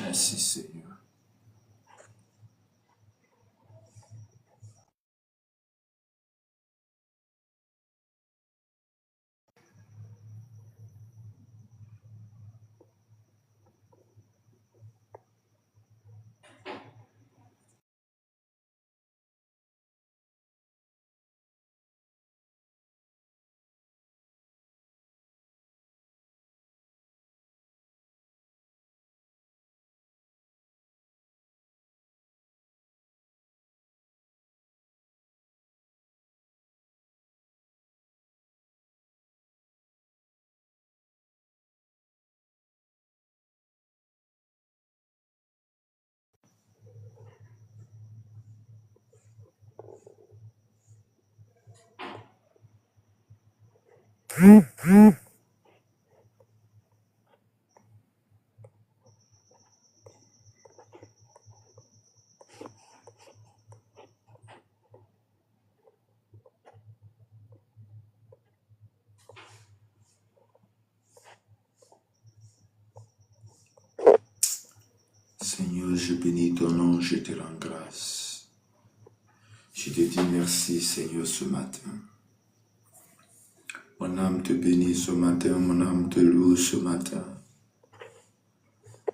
Merci Seigneur. Seigneur, je bénis ton nom, je te rends grâce. Je te dis merci Seigneur ce matin. Mon âme te bénit ce matin, mon âme te loue ce matin.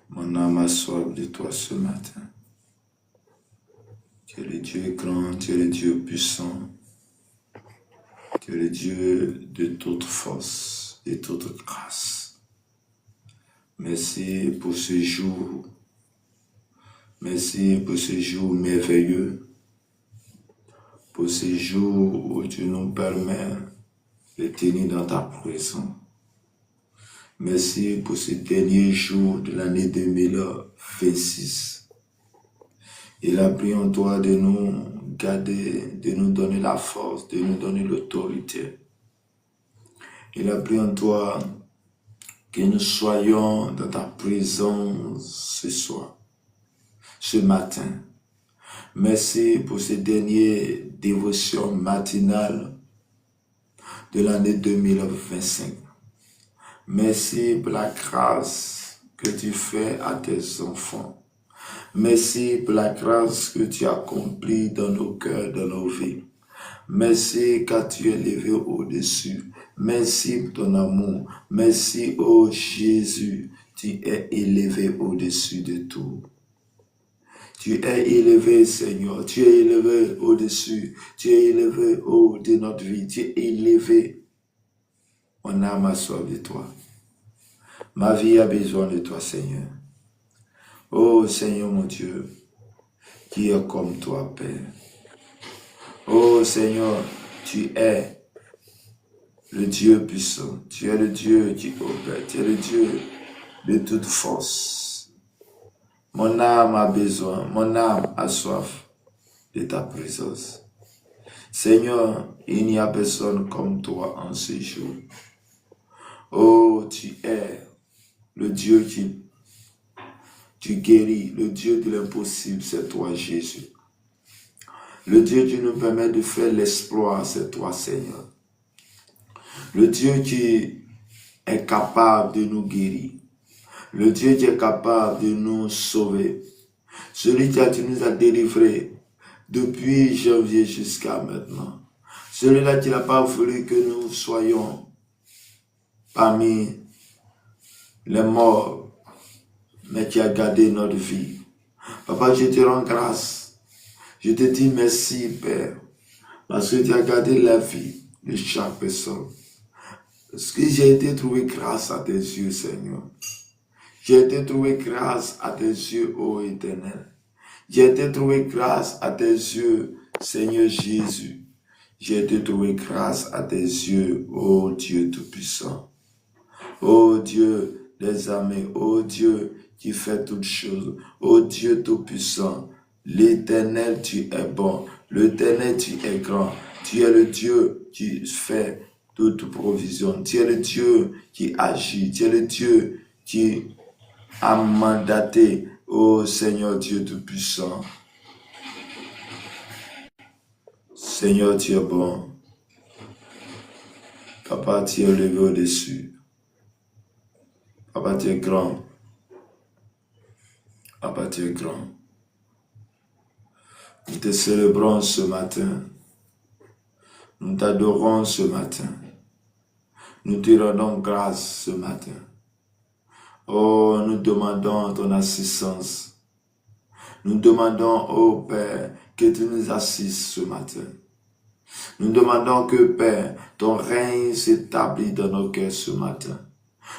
Mon âme a soif de toi ce matin. Tu es le Dieu grand, tu es le Dieu puissant. Tu es le Dieu de toute force et toute grâce. Merci pour ce jour. Merci pour ce jour merveilleux. Pour ce jour où tu nous permets de tenir dans ta présence. Merci pour ce dernier jour de l'année 2026. Il a pris en toi de nous garder, de nous donner la force, de nous donner l'autorité. Il a pris en toi que nous soyons dans ta présence ce soir, ce matin. Merci pour ces dernières dévotions matinales de l'année 2025. Merci pour la grâce que tu fais à tes enfants. Merci pour la grâce que tu accomplis dans nos cœurs, dans nos vies. Merci car tu es élevé au-dessus. Merci pour ton amour. Merci, ô Jésus, tu es élevé au-dessus de tout. Tu es élevé, Seigneur. Tu es élevé au-dessus. Tu es élevé au de notre vie. Tu es élevé. Mon âme a soif de toi. Ma vie a besoin de toi, Seigneur. Oh Seigneur mon Dieu, qui est comme toi, Père. Oh Seigneur, tu es le Dieu puissant. Tu es le Dieu qui opère. Tu es le Dieu de toute force. Mon âme a besoin, mon âme a soif de ta présence. Seigneur, il n'y a personne comme toi en ce jour. Oh, tu es le Dieu qui tu guéris, le Dieu de l'impossible, c'est toi Jésus. Le Dieu qui nous permet de faire l'exploit, c'est toi Seigneur. Le Dieu qui est capable de nous guérir. Le Dieu qui est capable de nous sauver. Celui qui nous a délivrés depuis janvier jusqu'à maintenant. Celui-là qui n'a pas voulu que nous soyons parmi les morts, mais qui a gardé notre vie. Papa, je te rends grâce. Je te dis merci, Père, parce que tu as gardé la vie de chaque personne. Parce que j'ai été trouvé grâce à tes yeux, Seigneur. J'ai été trouvé grâce à tes yeux, ô Éternel. J'ai été trouvé grâce à tes yeux, Seigneur Jésus. J'ai été trouvé grâce à tes yeux, ô Dieu Tout-Puissant. Ô Dieu des armées, ô Dieu qui fait toutes choses, ô Dieu Tout-Puissant. L'Éternel, tu es bon. L'Éternel, tu es grand. Tu es le Dieu qui fait toute provision. Tu es le Dieu qui agit. Tu es le Dieu qui a mandaté, ô Seigneur Dieu Tout-Puissant. Seigneur, tu es bon. Papa, tu es levé au-dessus. Papa, tu es grand. Papa, tu es grand. Nous te célébrons ce matin. Nous t'adorons ce matin. Nous te rendons grâce ce matin. Oh, nous demandons ton assistance. Nous demandons, oh Père, que tu nous assistes ce matin. Nous demandons que, Père, ton règne s'établit dans nos cœurs ce matin.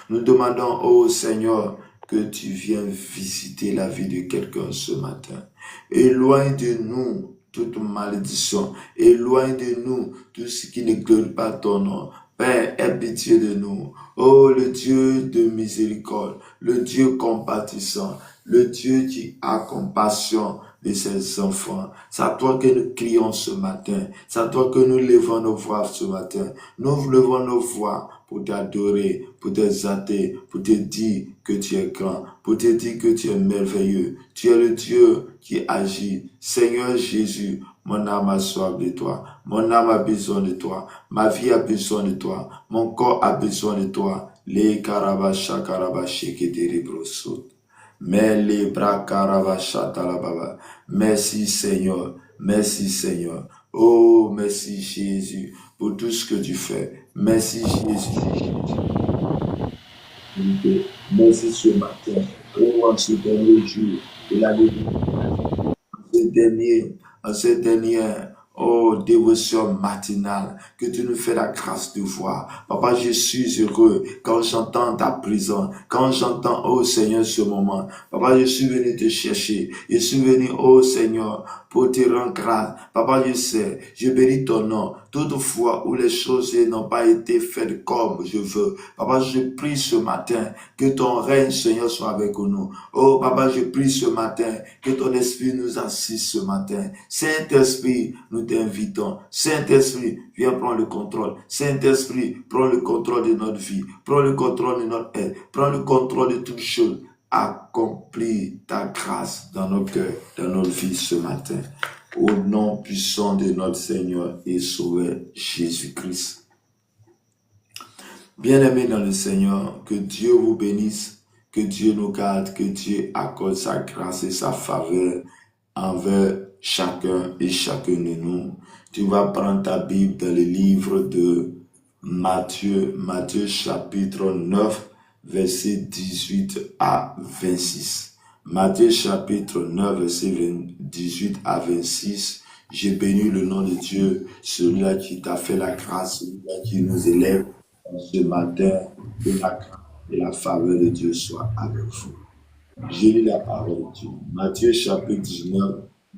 Nous demandons, oh Seigneur, que tu viennes visiter la vie de quelqu'un ce matin. Éloigne de nous toute malédiction. Éloigne de nous tout ce qui ne glorifie pas ton nom. Père, aie pitié de nous. Oh, le Dieu de miséricorde, le Dieu compatissant, le Dieu qui a compassion de ses enfants. C'est à toi que nous crions ce matin. C'est à toi que nous levons nos voix ce matin. Nous levons nos voix pour t'adorer, pour t'exalter, pour te dire que tu es grand, pour te dire que tu es merveilleux. Tu es le Dieu qui agit. Seigneur Jésus, mon âme a soif de toi. Mon âme a besoin de toi. Ma vie a besoin de toi. Mon corps a besoin de toi. Les karabasha karabashe keterebrosot. Mais les bras karabasha talababa. Merci Seigneur. Merci Seigneur. Oh, merci Jésus pour tout ce que tu fais. Merci Jésus. Merci ce matin. Oh, en ce dernier jour de l'année. En ce dernier, oh, dévotion matinale, que tu nous fais la grâce de voir. Papa, je suis heureux quand j'entends ta prison, quand j'entends, oh Seigneur, ce moment. Papa, je suis venu te chercher. Je suis venu, oh Seigneur, pour te rendre grâce. Papa, je sais, je bénis ton nom. Toutefois où les choses n'ont pas été faites comme je veux. Papa, je prie ce matin que ton règne, Seigneur, soit avec nous. Oh, Papa, je prie ce matin que ton esprit nous assiste ce matin. Saint-Esprit, nous t'invitons. Saint-Esprit, viens prendre le contrôle. Saint-Esprit, prends le contrôle de notre vie. Prends le contrôle de notre aide. Prends le contrôle de toutes choses. Accomplis ta grâce dans nos cœurs, dans nos vies ce matin. Au nom puissant de notre Seigneur et Sauveur Jésus-Christ. Bien-aimés dans le Seigneur, que Dieu vous bénisse, que Dieu nous garde, que Dieu accorde sa grâce et sa faveur envers chacun et chacune de nous. Tu vas prendre ta Bible dans le livre de Matthieu chapitre 9, versets 18 à 26. Matthieu chapitre 9, verset 18 à 26. J'ai béni le nom de Dieu, celui-là qui t'a fait la grâce, celui-là qui nous élève ce matin, que la grâce et la faveur de Dieu soient avec vous. J'ai lu la parole de Dieu. Matthieu chapitre 19,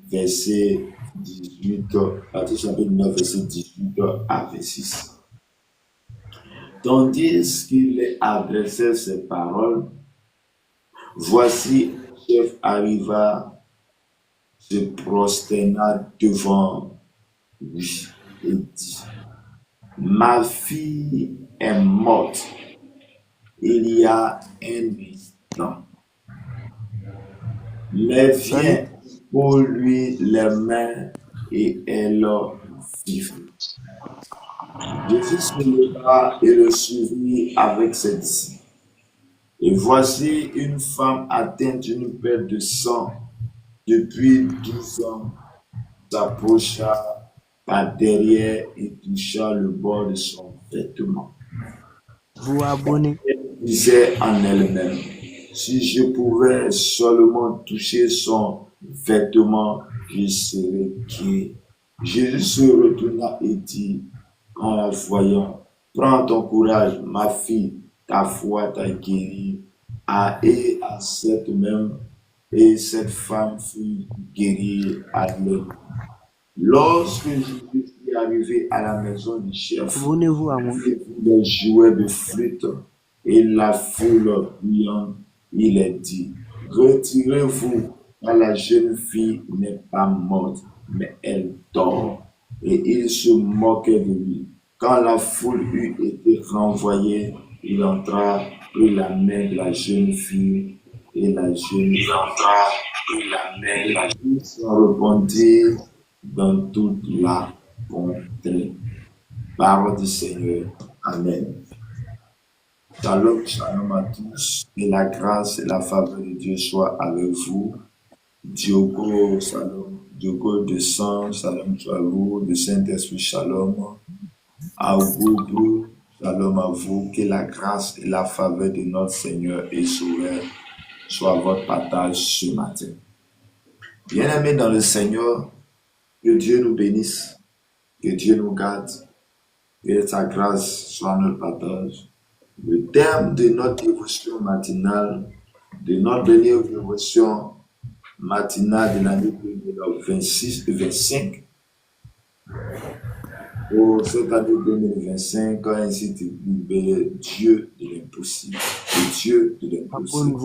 verset 18, Matthieu chapitre 9, verset 18 à 26. Tandis qu'il adressait ces paroles, voici un chef arriva, se prosterna devant lui et dit, ma fille est morte il y a un instant, mais viens pour lui les mains et elle vivra. Jésus se leva et le suivit avec ses disciples. Et voici une femme atteinte d'une perte de sang depuis 12 ans s'approcha par derrière et toucha le bord de son vêtement. Elle disait en elle-même, si je pouvais seulement toucher son vêtement, je serais guéri. Jésus se retourna et dit, en la voyant, prends ton courage, ma fille, ta foi t'a guéri. Et cette femme fut guérie à l'heure. Lorsque Jésus est arrivé à la maison du chef, les jouets de flûte et la foule bruyante, il est dit, retirez-vous, car la jeune fille n'est pas morte, mais elle dort. Et il se moquait de lui. Quand la foule eut été renvoyée, il entra, prit la main de la jeune fille, et la jeune fille se répandit dans toute la contrée. Parole du Seigneur. Amen. Shalom, shalom à tous. Et la grâce et la faveur de Dieu soient avec vous. Diogo, shalom. Diogo de sang, shalom à vous. De Saint-Esprit, shalom. À vous, shalom à vous. Que la grâce et la faveur de notre Seigneur et Sauveur soient votre partage ce matin. Bien-aimés dans le Seigneur, que Dieu nous bénisse, que Dieu nous garde, que sa grâce soit notre partage. Le thème de notre dévotion matinale, de notre dernière dévotion matinale de l'année 2026-25, pour cette année 2025, ainsi libéré Dieu de l'impossible. Le Dieu de l'impossible.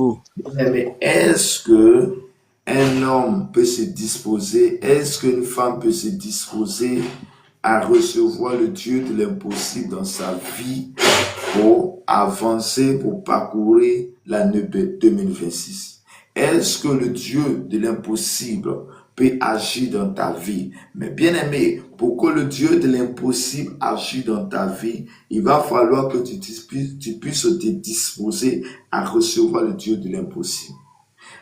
Mais est-ce que un homme peut se disposer, est-ce qu'une femme peut se disposer à recevoir le Dieu de l'impossible dans sa vie pour avancer, pour parcourir l'année 2026? Est-ce que le Dieu de l'impossible peut agir dans ta vie? Mais bien aimé, pour que le Dieu de l'impossible agisse dans ta vie, il va falloir que tu puisses te disposer à recevoir le Dieu de l'impossible.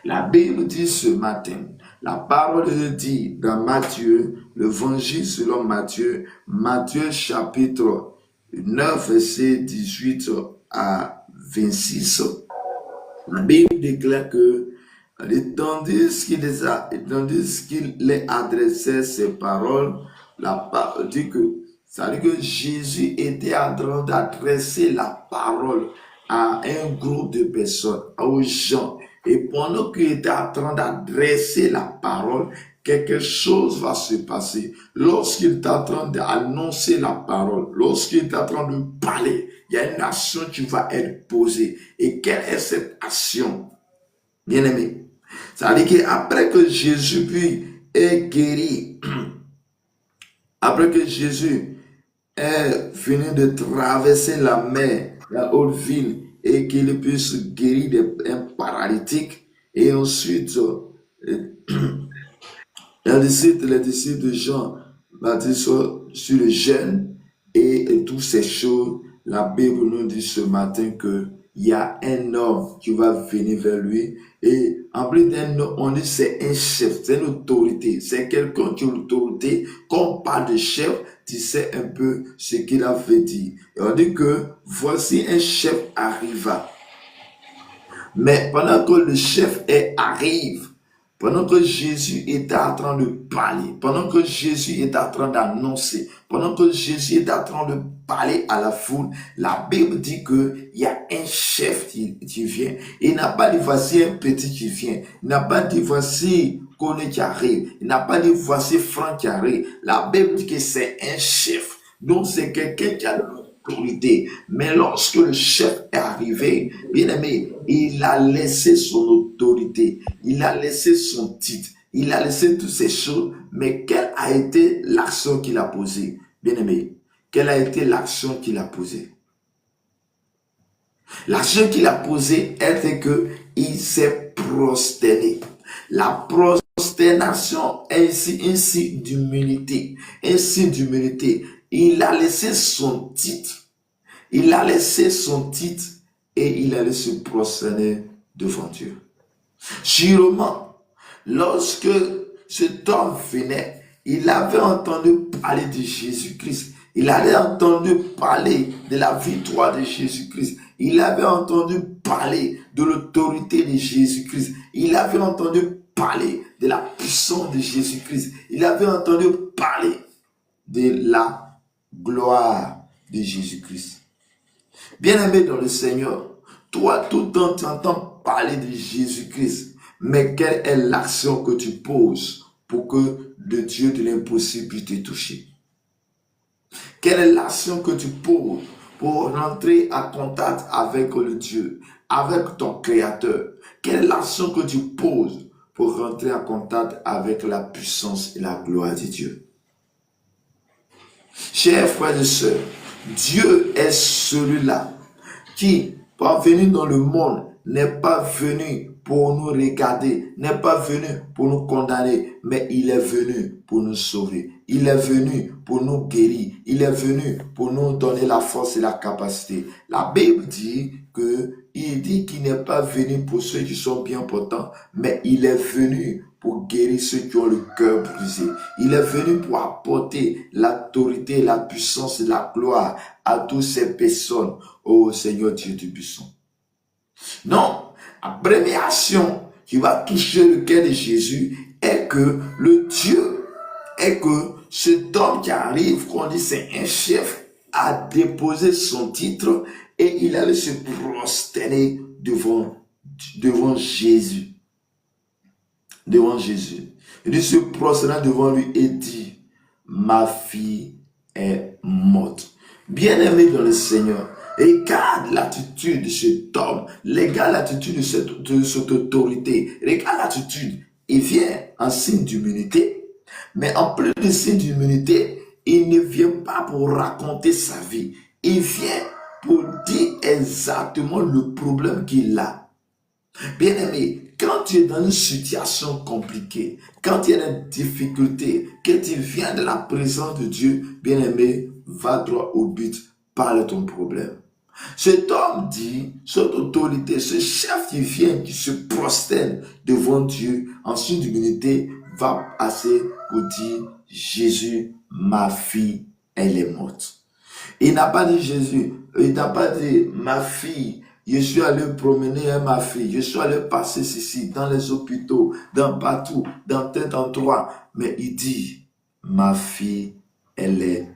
La Bible dit ce matin, la parole de Dieu dit dans Matthieu, l'évangile selon Matthieu, Matthieu chapitre 9, verset 18 à 26. La Bible déclare que tandis qu'il les adressait ces paroles, la parole dit que, ça veut dire que Jésus était en train d'adresser la parole à un groupe de personnes, aux gens. Et pendant qu'il était en train d'adresser la parole, quelque chose va se passer. Lorsqu'il est en train d'annoncer la parole, lorsqu'il est en train de parler, il y a une action qui va être posée. Et quelle est cette action? Bien-aimé, ça veut dire qu'après que Jésus est guéri, après que Jésus est fini de traverser la mer, la haute ville, et qu'il puisse guérir un paralytique, et ensuite, les disciples de Jean baptiste sur le jeûne et toutes ces choses, la Bible nous dit ce matin que il y a un homme qui va venir vers lui, et en plus d'un homme, on dit c'est un chef, c'est une autorité, c'est quelqu'un qui a l'autorité. Quand on parle de chef, tu sais un peu ce qu'il avait dit. Et on dit que voici un chef arriva. Mais pendant que le chef arrive, pendant que Jésus était en train de parler, pendant que Jésus était en train d'annoncer, pendant que Jésus était en train de parler à la foule, la Bible dit qu'il y a un chef qui vient. Il n'a pas dit voici un petit qui vient. Il n'a pas dit voici Koné qui arrive. Il n'a pas dit voici Franck qui arrive. La Bible dit que c'est un chef. Donc c'est quelqu'un qui a l'autorité. Mais lorsque le chef est arrivé, bien aimé, il a laissé son autorité, il a laissé son titre, il a laissé toutes ces choses. Mais quelle a été l'action qu'il a posée? Bien aimé, quelle a été l'action qu'il a posée? L'action qu'il a posée était que il s'est prosterné. La prosternation est un signe d'humilité. Un signe d'humilité. Il a laissé son titre. Il a laissé son titre et il allait se prosterner devant Dieu. Sûrement, lorsque cet homme venait, il avait entendu parler de Jésus-Christ. Il avait entendu parler de la victoire de Jésus-Christ. Il avait entendu parler de l'autorité de Jésus-Christ. Il avait entendu parler de la puissance de Jésus-Christ. Il avait entendu parler de la gloire de Jésus-Christ. Bien-aimé dans le Seigneur, toi, tout le temps, tu entends parler de Jésus-Christ. Mais quelle est l'action que tu poses pour que le Dieu de l'impossible puisse te toucher? Quelle est l'action que tu poses pour rentrer en contact avec le Dieu, avec ton Créateur? Quelle est l'action que tu poses pour rentrer en contact avec la puissance et la gloire de Dieu? Chers frères et sœurs, Dieu est celui-là qui, par venir dans le monde, n'est pas venu pour nous regarder, n'est pas venu pour nous condamner, mais il est venu pour nous sauver. Il est venu pour nous guérir. Il est venu pour nous donner la force et la capacité. La Bible dit qu'il n'est pas venu pour ceux qui sont bien portants, mais il est venu pour guérir ceux qui ont le cœur brisé. Il est venu pour apporter l'autorité, la puissance et la gloire à toutes ces personnes, ô Seigneur Dieu du buisson. Non, la première action qui va toucher le cœur de Jésus est que cet homme qui arrive, qu'on dit c'est un chef, a déposé son titre et il allait se prosterner devant Jésus. Devant Jésus. Il se prosterna devant lui et dit, ma fille est morte. Bien-aimé dans le Seigneur, regarde l'attitude de cet homme, regarde l'attitude de cette autorité, regarde l'attitude. Il vient en signe d'humilité, mais en plus de signe d'humilité, il ne vient pas pour raconter sa vie. Il vient pour dire exactement le problème qu'il a. Bien-aimé, quand tu es dans une situation compliquée, quand tu as une difficulté, que tu viens de la présence de Dieu, bien-aimé, va droit au but, parle ton problème. Cet homme dit, cette autorité, ce chef qui vient, qui se prosterne devant Dieu, en signe d'humilité, va passer pour dire, Jésus, ma fille, elle est morte. Il n'a pas dit Jésus, il n'a pas dit ma fille, je suis allé promener ma fille, je suis allé passer ici, dans les hôpitaux, dans partout, dans tel endroit. Mais il dit, ma fille, elle est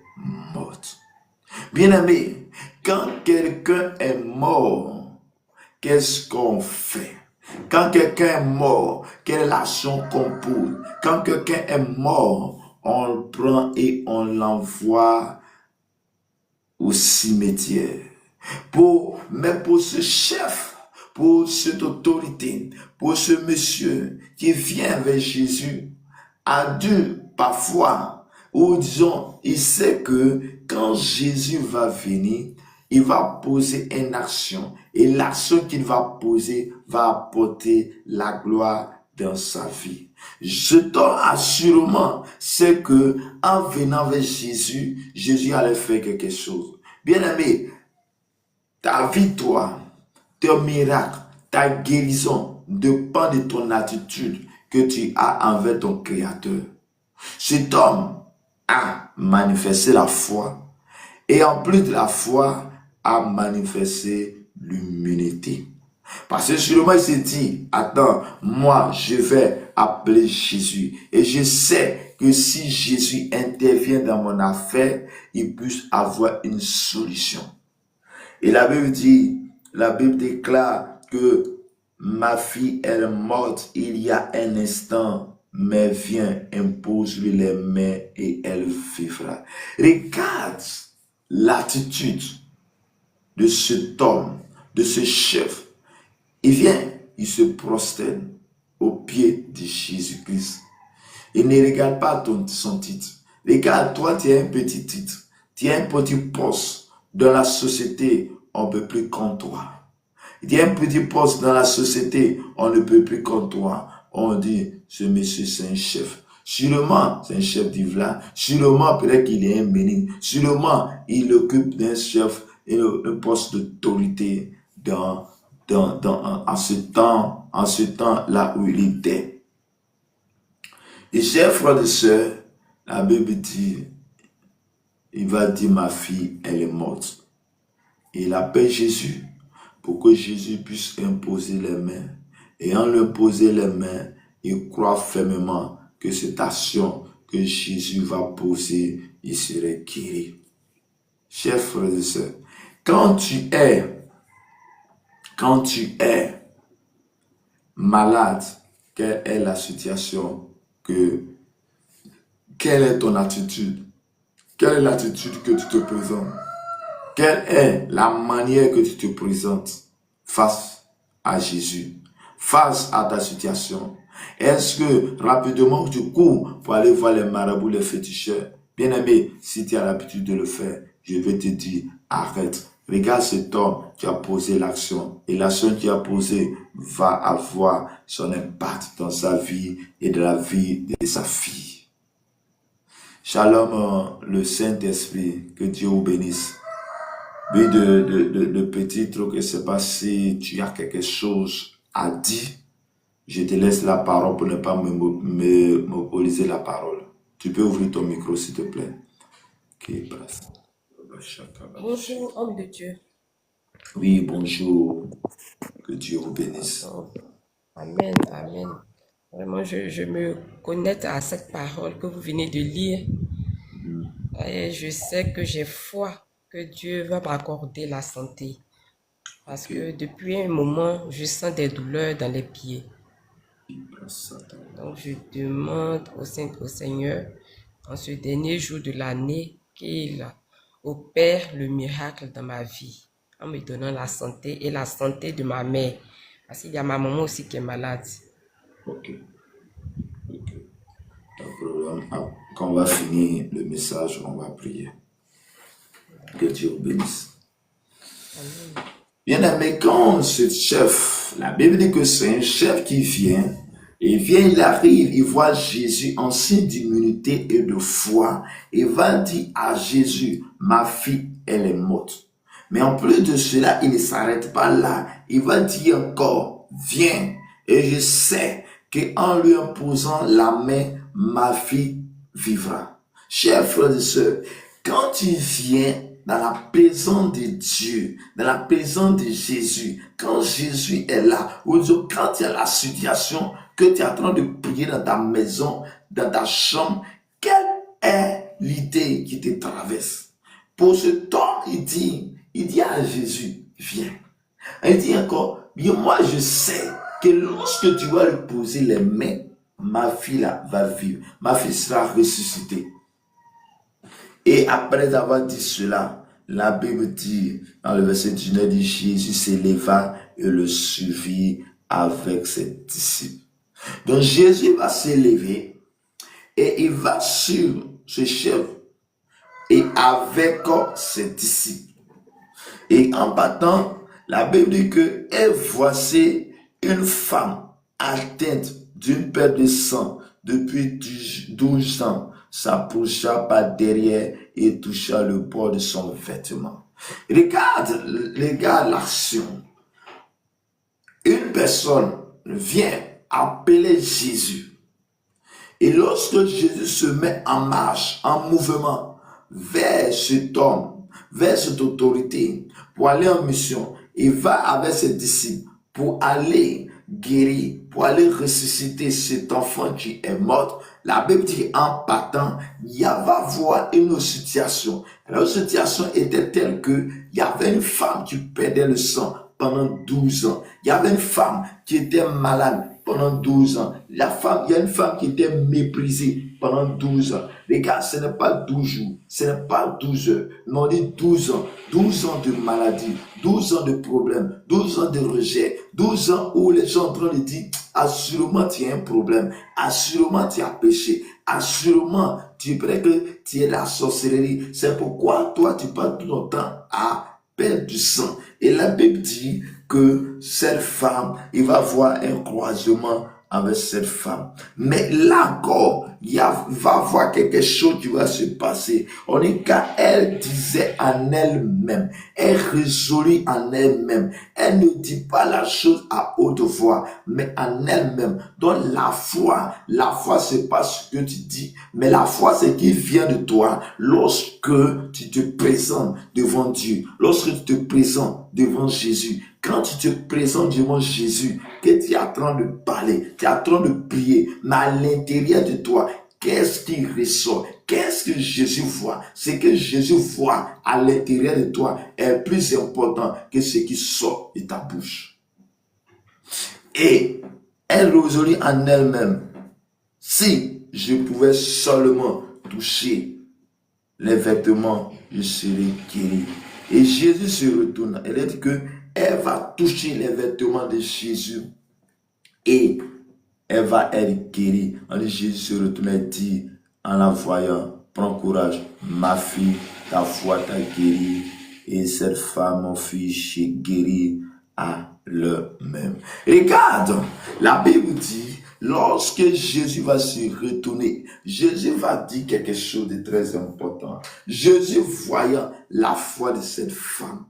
morte. Bien-aimé, quand quelqu'un est mort, qu'est-ce qu'on fait? Quand quelqu'un est mort, quelle est l'action qu'on pose? Quand quelqu'un est mort, on le prend et on l'envoie au cimetière. Mais pour ce chef, pour cette autorité, pour ce monsieur qui vient vers Jésus, a dû parfois, ou disons, il sait que quand Jésus va venir, il va poser une action. Et l'action qu'il va poser va apporter la gloire dans sa vie. Je t'en assurément, c'est que en venant vers Jésus, Jésus allait faire quelque chose. Bien-aimé, ta victoire, ton miracle, ta guérison dépend de ton attitude que tu as envers ton Créateur. Cet homme a manifesté la foi et en plus de la foi, a manifesté l'humilité. Parce que sûrement il s'est dit, attends, moi je vais appeler Jésus et je sais que si Jésus intervient dans mon affaire, il puisse avoir une solution. Et la Bible déclare que ma fille est morte il y a un instant, mais viens, impose-lui les mains et elle vivra. Regarde l'attitude de cet homme, de ce chef. Il vient, il se prosterne aux pieds de Jésus-Christ. Il ne regarde pas son titre. Regarde, toi, tu as un petit titre. Tu as un petit poste. Dans la société, on ne peut plus comme toi. Il y a un petit poste dans la société, on ne peut plus comme toi. On dit, ce monsieur, c'est un chef. Sûrement, c'est un chef du village. Sûrement, peut-être qu'il est un béni. Sûrement, il occupe d'un chef et un poste d'autorité en ce temps là où il était. Et chers frères et sœurs, la Bible dit, il va dire, ma fille, elle est morte. Et il appelle Jésus pour que Jésus puisse imposer les mains. Et en lui poser les mains, il croit fermement que cette action que Jésus va poser, il serait guéri. Chers frères et sœurs, quand tu es malade, quelle est la situation quelle est ton attitude? Quelle est l'attitude que tu te présentes? Quelle est la manière que tu te présentes face à Jésus, face à ta situation? Est-ce que rapidement tu cours pour aller voir les marabouts, les féticheurs? Bien-aimé, si tu as l'habitude de le faire, je vais te dire, arrête, Regarde cet homme qui a posé l'action. Et l'action qu'il a posée va avoir son impact dans sa vie et dans la vie de sa fille. Shalom, le Saint-Esprit, que Dieu vous bénisse. Oui, de petits trucs, je ne sais pas si tu as quelque chose à dire. Je te laisse la parole pour ne pas monopoliser la parole. Tu peux ouvrir ton micro, s'il te plaît. Bonjour, homme de Dieu. Oui, bonjour. Que Dieu vous bénisse. Amen, amen. Vraiment, je me connecte à cette parole que vous venez de lire. Et je sais que j'ai foi que Dieu va m'accorder la santé. Parce que depuis un moment, je sens des douleurs dans les pieds. Donc, je demande au Seigneur, en ce dernier jour de l'année, qu'il opère le miracle dans ma vie, en me donnant la santé et la santé de ma mère. Parce qu'il y a ma maman aussi qui est malade. Ok. Pas de problème. Quand on va finir le message, on va prier. Que Dieu vous bénisse. Amen. Bien-aimé, quand ce chef, la Bible dit que c'est un chef qui vient, il arrive, il voit Jésus en signe d'immunité et de foi, et va dire à Jésus, ma fille, elle est morte. Mais en plus de cela, il ne s'arrête pas là. Il va dire encore, viens, et je sais qu'en lui imposant la main, ma fille vivra. Chers frères et sœurs, quand tu viens dans la présence de Dieu, dans la présence de Jésus, quand Jésus est là, ou quand il y a la situation que tu es en train de prier dans ta maison, dans ta chambre, quelle est l'idée qui te traverse? Pour ce temps, il dit à Jésus, viens. Il dit encore, bien moi je sais que lorsque tu vas lui poser les mains, ma fille là va vivre, ma fille sera ressuscitée. Et après avoir dit cela, la Bible dit, dans le verset 19, dit Jésus s'éleva et le suivit avec ses disciples. Donc Jésus va s'élever et il va sur ce chef et avec ses disciples. Et en battant, la Bible dit que et voici une femme atteinte d'une perte de sang depuis 12 ans s'approcha par derrière et toucha le bord de son vêtement. Regarde l'action. Une personne vient appeler Jésus. Et lorsque Jésus se met en marche, en mouvement vers cet homme, vers cette autorité, pour aller en mission, il va avec ses disciples pour aller guérir, pour aller ressusciter cet enfant qui est mort. La Bible dit en partant, il va voir une autre situation. La situation était telle que il y avait une femme qui perdait le sang pendant 12 ans. Il y avait une femme qui était malade pendant 12 ans. Il y a une femme qui était méprisée pendant 12 ans. Les gars, ce n'est pas 12 jours, ce n'est pas 12 heures, mais on dit 12 ans. 12 ans de maladie, 12 ans de problèmes, 12 ans de rejet, 12 ans où les gens sont en train de dire, assurément tu as un problème, assurément tu as péché, assurément tu crois que tu es la sorcellerie. C'est pourquoi toi tu passes tout ton temps à perdre du sang. Et la Bible dit que cette femme, il va avoir un croisement avec cette femme. Mais là encore, il va avoir quelque chose qui va se passer. On est qu'elle disait en elle-même, elle résolut en elle-même. Elle ne dit pas la chose à haute voix, mais en elle-même. Donc la foi c'est pas ce que tu dis, mais la foi c'est qui vient de toi lorsque tu te présentes devant Dieu, lorsque tu te présentes devant Jésus. Quand tu te présentes devant Jésus, que tu es en train de parler, tu es en train de prier, mais à l'intérieur de toi, qu'est-ce qui ressort? Qu'est-ce que Jésus voit? Ce que Jésus voit à l'intérieur de toi est plus important que ce qui sort de ta bouche. Et elle résolut en elle-même, si je pouvais seulement toucher les vêtements, je serais guéri. Et Jésus se retourne. Elle dit que elle va toucher les vêtements de Jésus et elle va être guérie. Jésus se retourne et dit en la voyant, prends courage, ma fille, ta foi t'a guérie, et cette femme fut guérie à l'heure même. Regarde, la Bible dit, lorsque Jésus va se retourner, Jésus va dire quelque chose de très important. Jésus, voyant la foi de cette femme,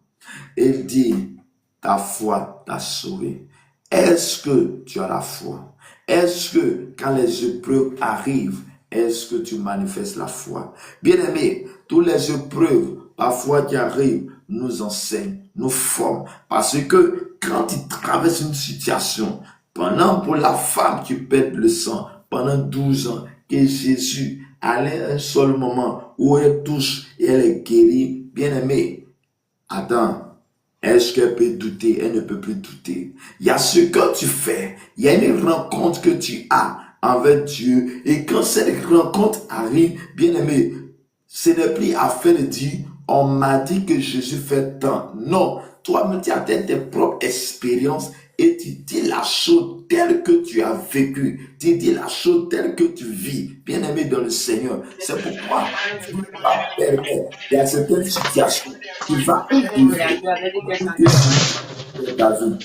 il dit, ta foi t'a sauvé. Est-ce que tu as la foi? Est-ce que quand les épreuves arrivent, est-ce que tu manifestes la foi? Bien-aimé, toutes les épreuves parfois qui arrivent nous enseignent, nous forment. Parce que quand tu traverses une situation, pendant pour la femme qui perd le sang, pendant 12 ans, que Jésus allait un seul moment où elle touche et elle est guérie, bien-aimé, attends. Est-ce qu'elle peut douter? Elle ne peut plus douter. Il y a ce que tu fais. Il y a une rencontre que tu as avec Dieu. Et quand cette rencontre arrive, bien aimé, ce n'est plus affaire de dire, on m'a dit que Jésus fait tant. Non, toi-même, tu as tes propres expériences et tu dis la chose telle que tu as vécu. Tu dis la chose telle que tu vis. Bien aimé dans le Seigneur. C'est pourquoi tu ne vas pas permettre. Il y a certaines situations qui vont arriver ta vie.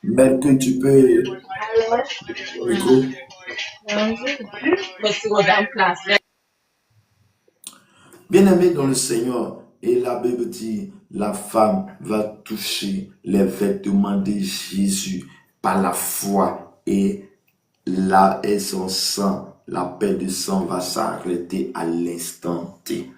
Mais que tu peux... Bien-aimé dans le Seigneur, et la Bible dit, la femme va toucher les vêtements de Jésus par la foi et son sang, la paix du sang va s'arrêter à l'instant T.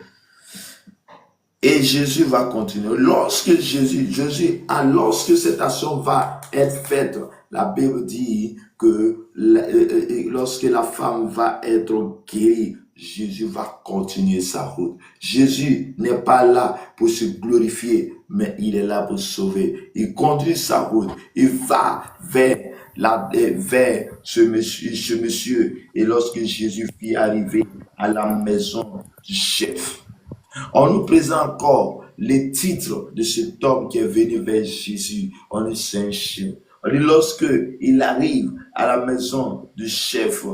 Et Jésus va continuer. Lorsque lorsque cette action va être faite, la Bible dit que lorsque la femme va être guérie, Jésus va continuer sa route. Jésus n'est pas là pour se glorifier, mais il est là pour sauver. Il conduit sa route. Il va vers ce monsieur. Et lorsque Jésus fut arrivé à la maison du chef, on nous présente encore les titres de cet homme qui est venu vers Jésus. On dit Saint-Chef. On dit lorsque il arrive à la maison du chef,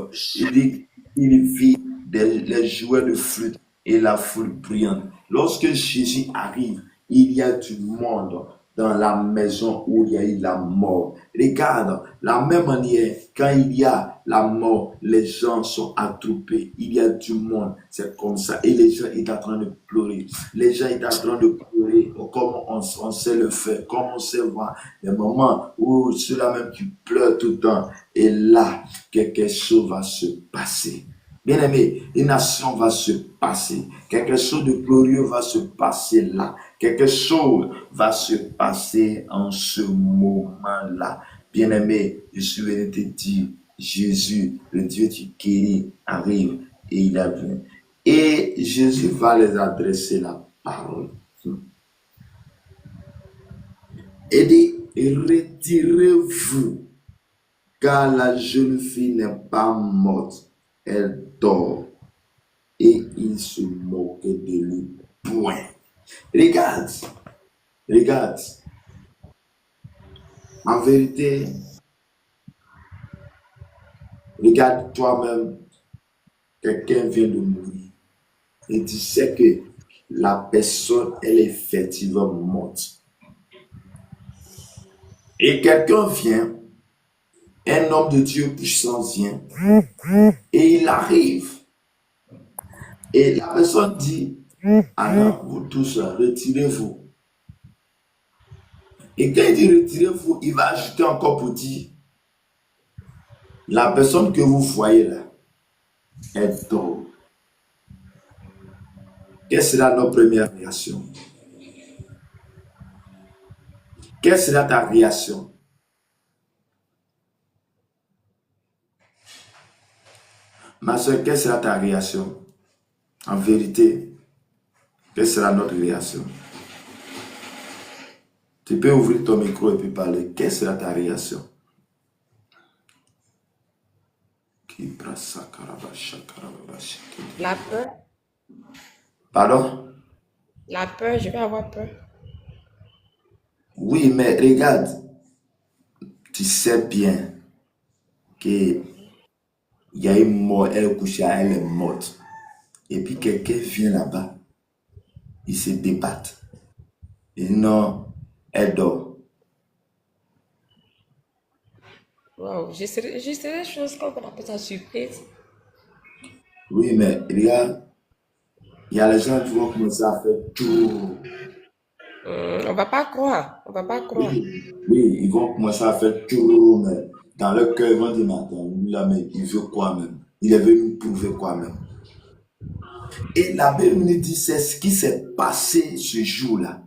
il vit les joueurs de flûte et la foule bruyante. Lorsque Jésus arrive, il y a du monde dans la maison où il y a eu la mort. Regarde, la même manière, quand il y a la mort, les gens sont attroupés. Il y a du monde, c'est comme ça. Et les gens sont en train de pleurer. Les gens sont en train de pleurer comme on sait le faire, comme on sait voir. Les moments où ceux-là même qui pleurent tout le temps. Et là, quelque chose va se passer. Bien aimé, une action va se passer. Quelque chose de glorieux va se passer là. Quelque chose va se passer en ce moment-là. Bien aimé, je suis venu te dire, Jésus, le Dieu qui guérit, arrive et il a vu. Et Jésus va les adresser la parole. Et dit, retirez-vous, car la jeune fille n'est pas morte, elle dort. Et il se moquait de lui. Point. Regarde. En vérité, regarde toi-même, quelqu'un vient de mourir. Et tu sais que la personne, elle est effectivement morte. Et quelqu'un vient, un homme de Dieu puissant vient, et il arrive. Et la personne dit, alors vous tous, retirez-vous. Et quand il dit retirez-vous, il va ajouter encore pour dire, la personne que vous voyez là est dort. Quelle sera notre première réaction? Quelle sera ta réaction? Ma soeur, quelle sera ta réaction? En vérité, quelle sera notre réaction? Tu peux ouvrir ton micro et puis parler. Quelle sera ta réaction? La peur? Pardon? La peur, je vais avoir peur. Oui, mais regarde, tu sais bien qu'il y a une mort, elle est couchée, elle est morte. Et puis quelqu'un vient là-bas. ils se débattent. Ils disent non, elle dort. Wow, je serais chose qu'on appelle ça surprise. Oui, mais regarde, il y a les gens qui vont commencer à faire tout. On va pas croire, on va pas croire. Oui, ils vont commencer à faire tout, mais dans leur cœur, ils vont dire, mais attends, lui là, mais il veut quoi même? Il est venu nous prouver quoi même? Et la Bible nous dit, c'est ce qui s'est passé ce jour-là.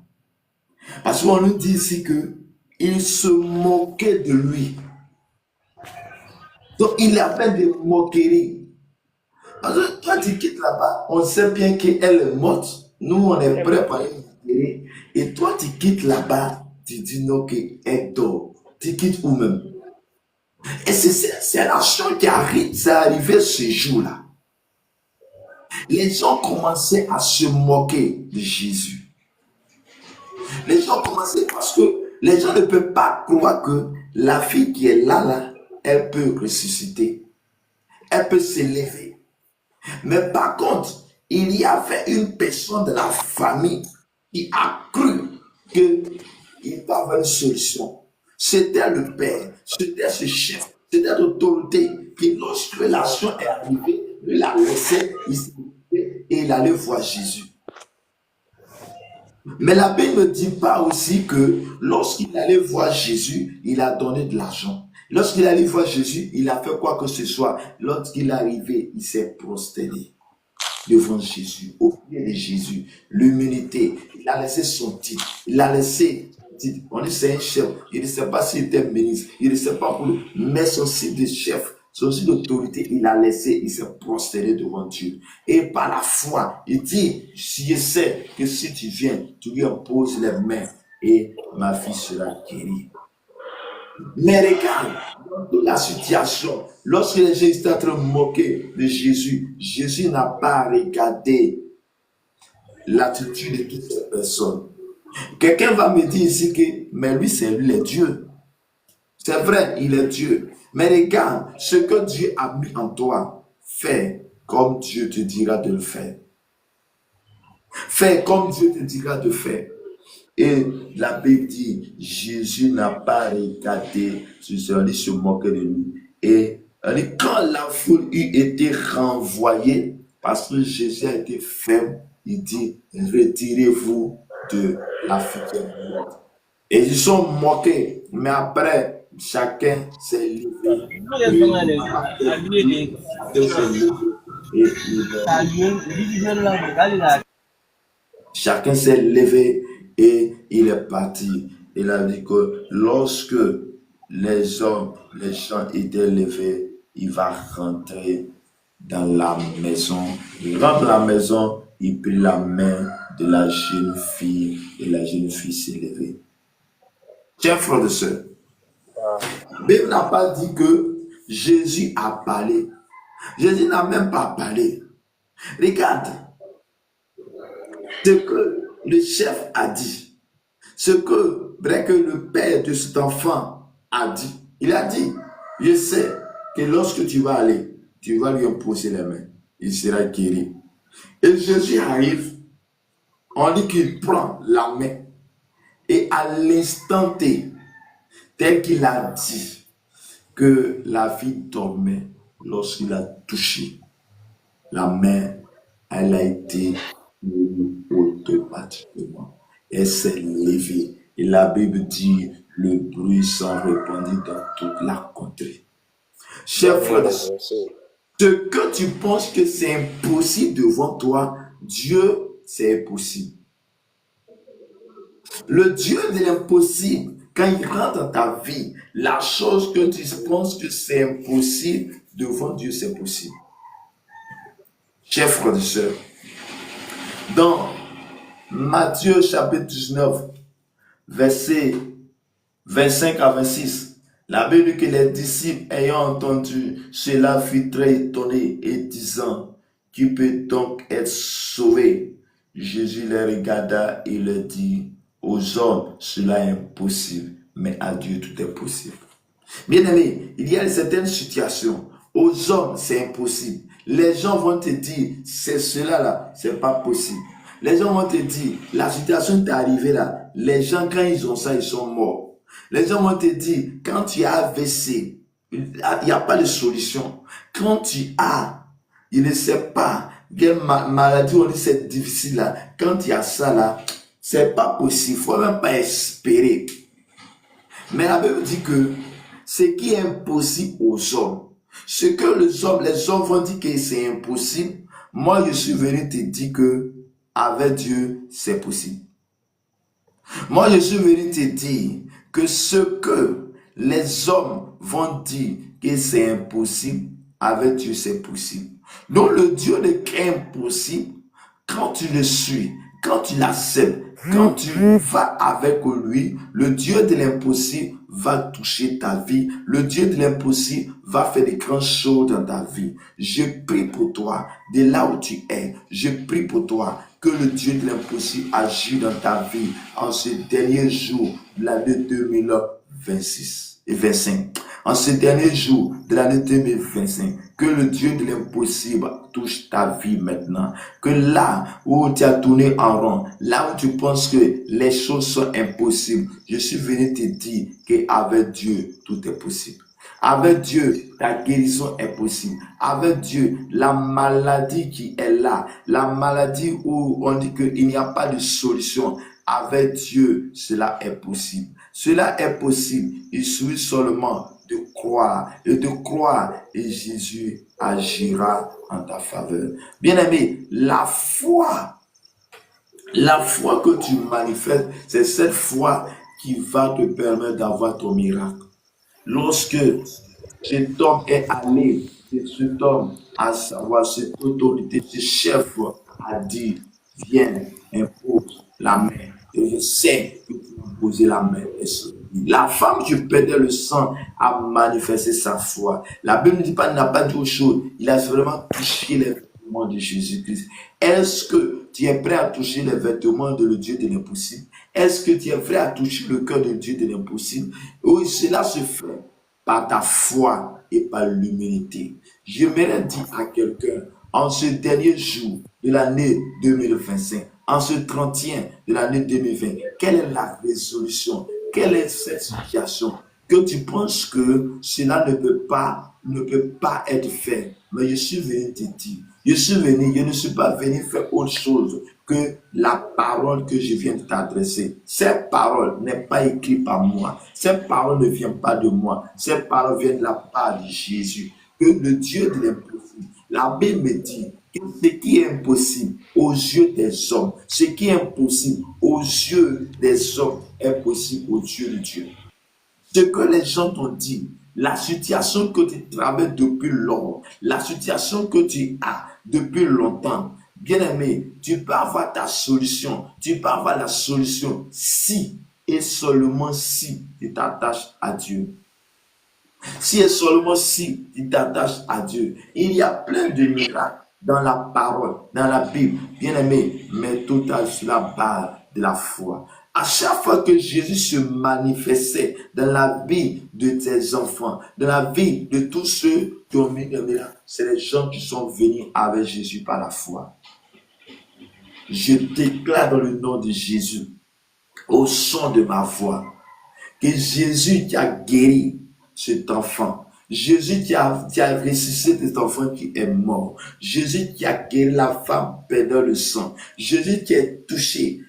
Parce qu'on nous dit ici que il se moquait de lui. Donc, il avait des moqueries. Parce que toi, tu quittes là-bas, on sait bien qu'elle est morte. Nous, on est prêts par une moquerie. Et toi, tu quittes là-bas, tu dis non, qu'elle dort. Tu quittes où même? Et c'est la chose qui arrive, c'est arrivé ce jour-là. Les gens commençaient à se moquer de Jésus. Les gens commençaient parce que les gens ne peuvent pas croire que la fille qui est là, elle peut ressusciter. Elle peut s'élever. Mais par contre, il y avait une personne de la famille qui a cru qu'il y avait une solution. C'était le père, c'était ce chef, c'était l'autorité qui, lorsque l'action est arrivée, lui l'a laissé, il s'est levé et il allait voir Jésus. Mais la Bible ne dit pas aussi que lorsqu'il allait voir Jésus, il a donné de l'argent. Lorsqu'il allait voir Jésus, il a fait quoi que ce soit. Lorsqu'il est arrivé, il s'est prosterné devant Jésus, au pied de Jésus, l'humilité. Il a laissé son titre. Il a laissé son titre. On dit c'est un chef. Il ne sait pas s'il était ministre. Il ne sait pas pour lui. Mais son titre de chef, son titre d'autorité, il a laissé. Il s'est prosterné devant Dieu. Et par la foi, il dit, je sais que si tu viens, tu lui imposes les mains et ma fille sera guérie. Mais regarde, dans toute la situation, lorsque les gens étaient en train de moquer de Jésus, Jésus n'a pas regardé l'attitude de toutes ces personnes. Quelqu'un va me dire ici que, mais lui, c'est lui, le Dieu. C'est vrai, il est Dieu. Mais regarde, ce que Dieu a mis en toi, fais comme Dieu te dira de le faire. Fais comme Dieu te dira de faire. Et la Bible dit, Jésus n'a pas regardé sur ceux qui se moquaient de lui. Et quand la foule eut été renvoyée, parce que Jésus a été ferme, il dit, retirez-vous de la future morte. Et ils sont moqués, mais après, chacun s'est levé. Chacun s'est levé et il est parti. Il a dit que lorsque les gens étaient levés, il va rentrer dans la maison. Il rentre dans la maison, il prit la main de la jeune fille et la jeune fille s'est levée. Chers frères et sœurs, la Bible n'a pas dit que Jésus a parlé. Jésus n'a même pas parlé. Regarde ce que le chef a dit, ce que le père de cet enfant a dit. Il a dit, je sais que lorsque tu vas aller, tu vas lui imposer les mains. Il sera guéri. Et Jésus arrive, on dit qu'il prend la main. Et à l'instant T, tel qu'il a dit que la fille dormait, lorsqu'il a touché la main, elle a été automatiquement. Elle s'est levée. Et la Bible dit, le bruit s'en répandit dans toute la contrée. Chers frères, ce que tu penses que c'est impossible devant toi, Dieu, c'est impossible. Le Dieu de l'impossible, quand il rentre dans ta vie, la chose que tu penses que c'est impossible, devant Dieu, c'est possible. Chers frères et sœurs, dans Matthieu chapitre 19, versets 25 à 26, la Bible dit que les disciples ayant entendu cela furent très étonnés et disant, qui peut donc être sauvé? Jésus les regarda et leur dit, aux hommes cela est impossible, mais à Dieu tout est possible. Bien aimé, il y a certaines situations, aux hommes c'est impossible. Les gens vont te dire, c'est cela là, c'est pas possible. Les gens vont te dire, la situation t'est arrivée là. Les gens, quand ils ont ça, ils sont morts. Les gens vont te dire, quand tu as AVC, il n'y a pas de solution. Quand tu as, il ne sait pas, quelle maladie, on dit c'est difficile là. Quand il y a ça là, c'est pas possible. Il ne faut même pas espérer. Mais la Bible dit que ce qui est impossible aux hommes, ce que les hommes vont dire que c'est impossible, moi je suis venu te dire que avec Dieu, c'est possible. Moi je suis venu te dire que ce que les hommes vont dire que c'est impossible, avec Dieu c'est possible. Donc le Dieu de impossible, quand tu le suis, quand tu l'acceptes, quand tu vas avec lui, le Dieu de l'impossible va toucher ta vie. Le Dieu de l'impossible va faire des grandes choses dans ta vie. Je prie pour toi, de là où tu es, je prie pour toi que le Dieu de l'impossible agisse dans ta vie en ce dernier jour de l'année 2026 et 25. En ce dernier jour de l'année 2025, que le Dieu de l'impossible touche ta vie maintenant. Que là où tu as tourné en rond, là où tu penses que les choses sont impossibles, je suis venu te dire qu'avec Dieu, tout est possible. Avec Dieu, ta guérison est possible. Avec Dieu, la maladie qui est là, la maladie où on dit qu'il n'y a pas de solution, avec Dieu, cela est possible. Cela est possible. Il suffit seulement de croire et Jésus agira en ta faveur. Bien-aimé, la foi que tu manifestes, c'est cette foi qui va te permettre d'avoir ton miracle. Lorsque cet homme est allé, cet homme, à savoir cette autorité, ce chef a dit, viens, impose la main. Et je sais que tu vas poser la main. La femme qui perdait le sang a manifesté sa foi. La Bible ne dit pas, n'a pas dit autre chose. Il a vraiment touché les vêtements de Jésus-Christ. Est-ce que tu es prêt à toucher les vêtements de le Dieu de l'impossible? Est-ce que tu es prêt à toucher le cœur de Dieu de l'impossible? Oui, cela se fait par ta foi et par l'humilité. J'aimerais dire à quelqu'un, en ce dernier jour de l'année 2025, en ce 31 de l'année 2020, quelle est la résolution? Quelle est cette situation que tu penses que cela ne peut pas être fait? Mais je suis venu te dire, je ne suis pas venu faire autre chose que la parole que je viens de t'adresser. Cette parole n'est pas écrite par moi. Cette parole ne vient pas de moi. Cette parole vient de la part de Jésus. Que le Dieu de l'impossible, la Bible me dit que ce qui est impossible aux yeux des hommes, ce qui est impossible aux yeux des hommes est possible aux yeux de Dieu. Ce que les gens t'ont dit, la situation que tu traverses depuis longtemps, la situation que tu as depuis longtemps, bien-aimé, tu peux avoir ta solution. Tu peux avoir la solution si et seulement si tu t'attaches à Dieu. Si et seulement si tu t'attaches à Dieu. Il y a plein de miracles dans la parole, dans la Bible, bien-aimé, mais tout sur la base de la foi. À chaque fois que Jésus se manifestait dans la vie de tes enfants, dans la vie de tous ceux qui ont mis le miracle, c'est les gens qui sont venus avec Jésus par la foi. Je déclare dans le nom de Jésus, au son de ma voix, que Jésus qui a guéri cet enfant, Jésus qui a ressuscité cet enfant qui est mort, Jésus qui a guéri la femme perdant le sang, Jésus qui a touché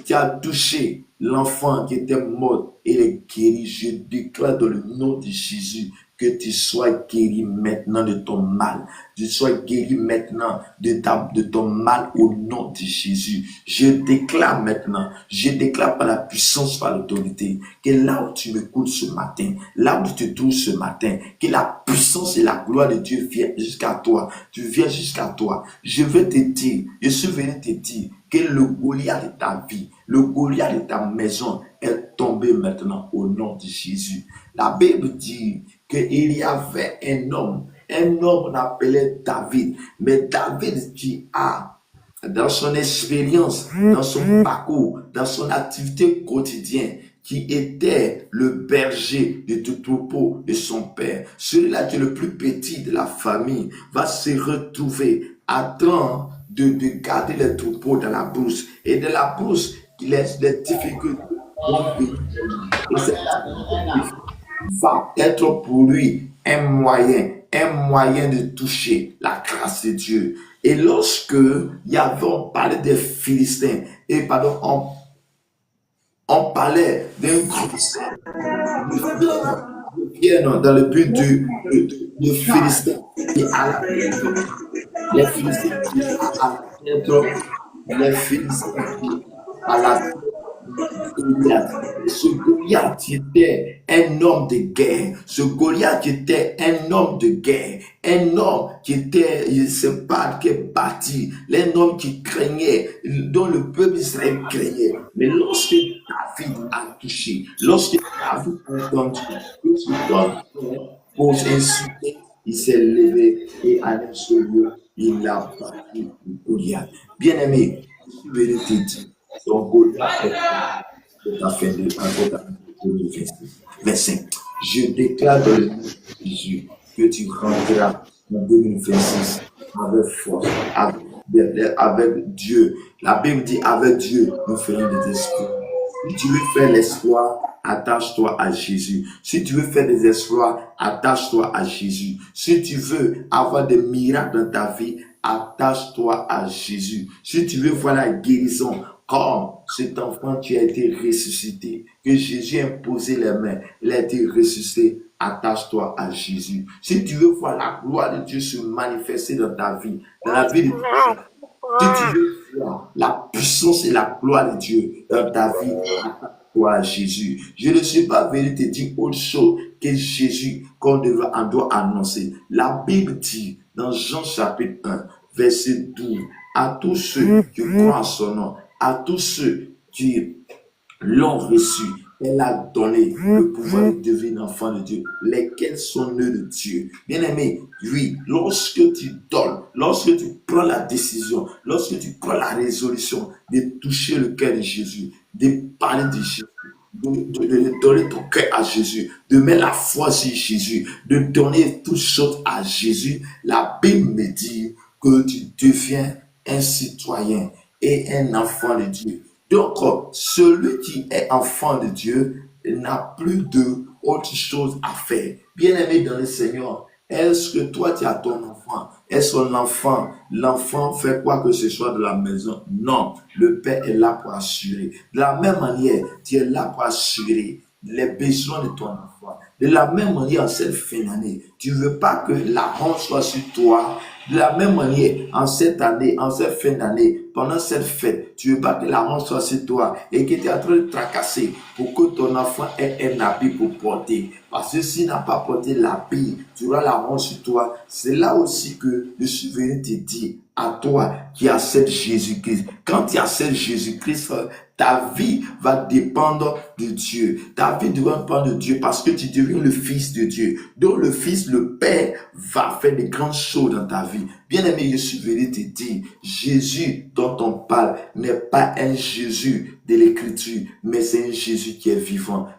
qui a touché l'enfant qui était mort et est guéri. Je déclare dans le nom de Jésus que tu sois guéri maintenant de ton mal. Tu sois guéri maintenant de ton mal au nom de Jésus. Je déclare maintenant, je déclare par la puissance, par l'autorité, que là où tu m'écoutes ce matin, là où tu te trouves ce matin, que la puissance et la gloire de Dieu viennent jusqu'à toi. Tu viens jusqu'à toi. Je veux te dire, je suis venu te dire que le Goliath de ta vie, le Goliath de ta maison est tombé maintenant au nom de Jésus. La Bible dit qu'il y avait un homme on appelait David. Mais David qui a, dans son expérience, dans son parcours, dans son activité quotidienne, qui était le berger de tout troupeau de son père, celui-là qui est le plus petit de la famille, va se retrouver à temps de garder les troupeaux dans la brousse. Et de la brousse, les difficultés vont venir. Et c'est la difficulté va être pour lui un moyen de toucher la grâce de Dieu. Et lorsque on parlait des Philistins, et pardon, on parlait d'un groupe dans le but du Philistin qui a les Philistins qui a les Philistins qui à la Goliath. Ce Goliath était un homme de guerre. Ce Goliath était un homme de guerre. Un homme qui était, je ne sais pas, qui est bâti. Un homme qui craignait, dont le peuple d'Israël craignait. Mais lorsque David a touché, lorsque David a entendu que ce homme pour insulter, il s'est levé et allé sur lieu, il a battu Goliath. Bien aimé, je vais te dire, ton Goliath est la fin de 2025. Je déclare dans le nom de Jésus que tu rentreras en 2026 avec force, avec Dieu. La Bible dit avec Dieu, nous ferons des exploits. Si tu veux faire l'exploit, attache-toi à Jésus. Si tu veux faire des exploits, attache-toi à Jésus. Si tu veux avoir des miracles dans ta vie, attache-toi à Jésus. Si tu veux voir la guérison, comme cet enfant qui a été ressuscité, que Jésus a imposé les mains, il a été ressuscité, attache-toi à Jésus. Si tu veux voir la gloire de Dieu se manifester dans ta vie, dans la vie de si tu veux voir la puissance et la gloire de Dieu dans ta vie, attache-toi à Jésus. Je ne suis pas venu te dire autre chose que Jésus qu'on doit annoncer. La Bible dit dans Jean chapitre 1, verset 12, à tous ceux qui croient en son nom, à tous ceux qui l'ont reçu, elle a donné le pouvoir de devenir enfant de Dieu, lesquels sont nés de Dieu. Bien aimé, oui, lorsque tu donnes, lorsque tu prends la décision, lorsque tu prends la résolution de toucher le cœur de Jésus, de parler de Jésus, de donner ton cœur à Jésus, de mettre la foi sur Jésus, de donner toutes choses à Jésus, la Bible me dit que tu deviens un citoyen et un enfant de Dieu. Donc, celui qui est enfant de Dieu n'a plus d'autre chose à faire. Bien-aimé dans le Seigneur, est-ce que toi tu as ton enfant? Est-ce que l'enfant fait quoi que ce soit de la maison? Non, le Père est là pour assurer. De la même manière, tu es là pour assurer les besoins de ton enfant. De la même manière, en cette fin d'année, tu ne veux pas que la honte soit sur toi. De la même manière, en cette année, en cette fin d'année, pendant cette fête, tu ne veux pas que la honte soit sur toi et que tu es en train de tracasser pour que ton enfant ait un habit pour porter. Parce que s'il n'a pas porté l'habit, tu auras la honte sur toi. C'est là aussi que je suis venu te dire à toi qui acceptes Jésus-Christ. Quand tu acceptes Jésus-Christ, ta vie va dépendre de Dieu. Ta vie doit dépendre de Dieu parce que tu deviens le fils de Dieu. Donc le fils, le Père va faire de grandes choses dans ta vie. Bien aimé, je suis venu te dire, Jésus dont on parle n'est pas un Jésus de l'écriture, mais c'est un Jésus qui est vivant,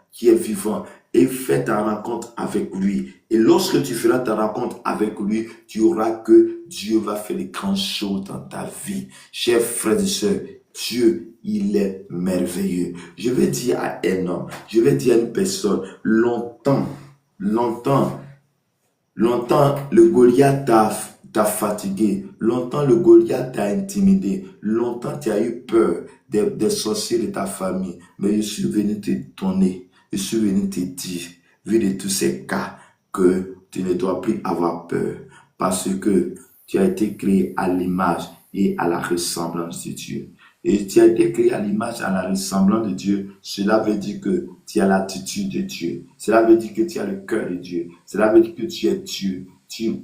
et fais ta rencontre avec lui. Et lorsque tu feras ta rencontre avec lui, tu auras que Dieu va faire de grandes choses dans ta vie. Chers frères et sœurs, Dieu, il est merveilleux. Je vais dire à un homme, je vais dire à une personne, longtemps, le Goliath t'a fatigué. Longtemps, le Goliath t'a intimidé. Longtemps, tu as eu peur des sorciers de ta famille. Mais je suis venu te donner. Je suis venu te dire, vu de tous ces cas, que tu ne dois plus avoir peur. Parce que tu as été créé à l'image et à la ressemblance de Dieu. Et tu as été créé à l'image et à la ressemblance de Dieu. Cela veut dire que tu as l'attitude de Dieu. Cela veut dire que tu as le cœur de Dieu. Cela veut dire que tu es Dieu. Tu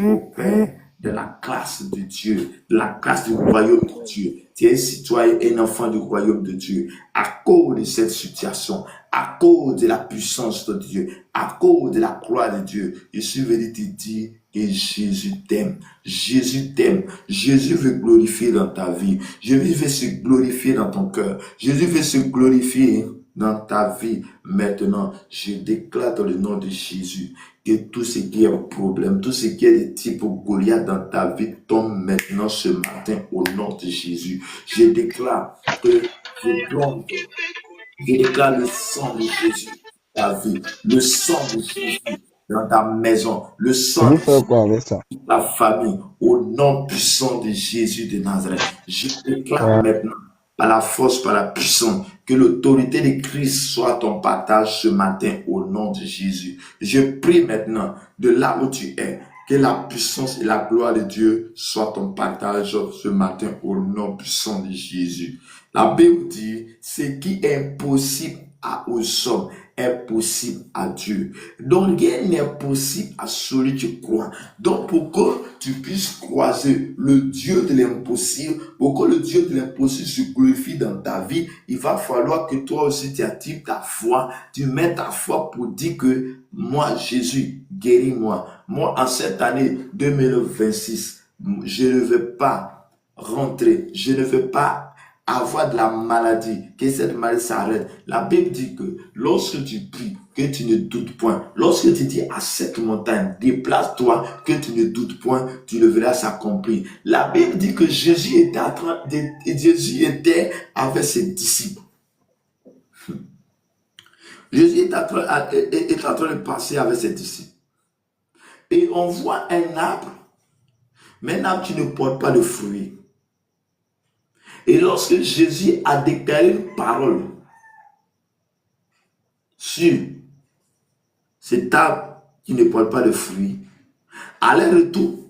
opères de la classe de Dieu, de la classe du royaume de Dieu. Tu es un citoyen, un enfant du royaume de Dieu. À cause de cette situation, à cause de la puissance de Dieu, à cause de la gloire de Dieu, je suis venu te dire que Jésus t'aime. Jésus t'aime. Jésus veut glorifier dans ta vie. Jésus veut se glorifier dans ton cœur. Jésus veut se glorifier dans ta vie. Maintenant, je déclare dans le nom de Jésus que tout ce qui est problème, tout ce qui est de type Goliath dans ta vie tombe maintenant ce matin au nom de Jésus. Je déclare que je déclare le sang de Jésus dans ta vie, le sang de Jésus dans ta maison, le sang Vous de faites quoi avec ça? ta famille, au nom puissant de Jésus de Nazareth. Je déclare maintenant, par la force, par la puissance, que l'autorité de Christ soit ton partage ce matin au nom de Jésus. Je prie maintenant, de là où tu es, que la puissance et la gloire de Dieu soient ton partage ce matin au nom puissant de Jésus. La Bible dit, ce qui est impossible aux hommes est possible à Dieu. Donc rien n'est possible à celui qui croit. Donc pour que tu puisses croiser le Dieu de l'impossible, pour que le Dieu de l'impossible se glorifie dans ta vie, il va falloir que toi aussi tu actives ta foi, tu mets ta foi pour dire que moi Jésus, guéris-moi. Moi en cette année 2026, je ne vais pas rentrer, je ne vais pas avoir de la maladie, que cette maladie s'arrête. La Bible dit que lorsque tu pries, que tu ne doutes point. Lorsque tu dis à cette montagne, déplace-toi, que tu ne doutes point, tu le verras s'accomplir. La Bible dit que Jésus était avec ses disciples. Jésus est en train de passer avec ses disciples. Et on voit un arbre, mais un arbre qui ne porte pas de fruits. Et lorsque Jésus a déclaré une parole sur cet arbre qui ne porte pas de fruits, à leur retour,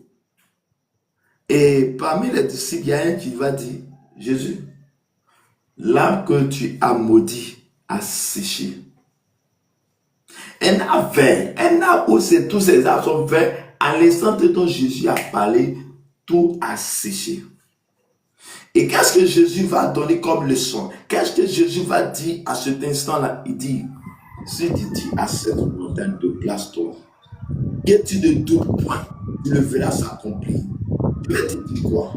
et parmi les disciples, il y a un qui va dire, Jésus, l'arbre que tu as maudit a séché. Un arbre vert, un arbre où tous ces arbres sont verts, à l'instant dont Jésus a parlé, tout a séché. Et qu'est-ce que Jésus va donner comme leçon? Qu'est-ce que Jésus va dire à cet instant-là? Il dit, si tu dis à cette montagne de place-toi, que tu ne doutes point, tu le verras s'accomplir. Je vais te dire quoi?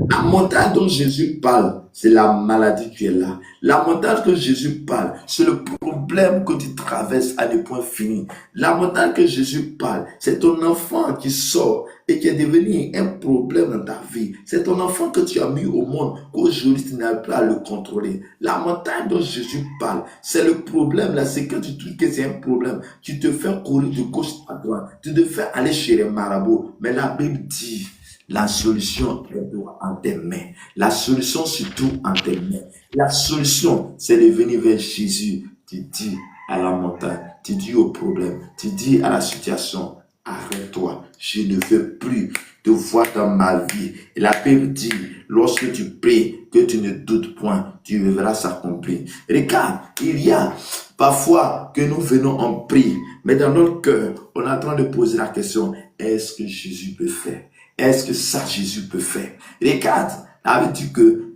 La montagne dont Jésus parle, c'est la maladie qui est là. La montagne que Jésus parle, c'est le problème que tu traverses à des points finis. La montagne que Jésus parle, c'est ton enfant qui sort et qui est devenu un problème dans ta vie. C'est ton enfant que tu as mis au monde, qu'aujourd'hui tu n'arrives pas à le contrôler. La montagne dont Jésus parle, c'est le problème là, c'est que tu trouves que c'est un problème. Tu te fais courir de gauche à droite, tu te fais aller chez les marabouts. Mais la Bible dit, la solution est en tes mains. La solution surtout en tes mains. La solution, c'est de venir vers Jésus. Tu dis à la montagne, tu dis au problème, tu dis à la situation, arrête-toi, je ne veux plus te voir dans ma vie. Et la Bible dit, lorsque tu pries, que tu ne doutes point, tu verras s'accomplir. Regarde, il y a parfois que nous venons en prière, mais dans notre cœur, on est en train de poser la question, est-ce que Jésus peut faire? Est-ce que ça Jésus peut faire? Regarde, la Bible dit que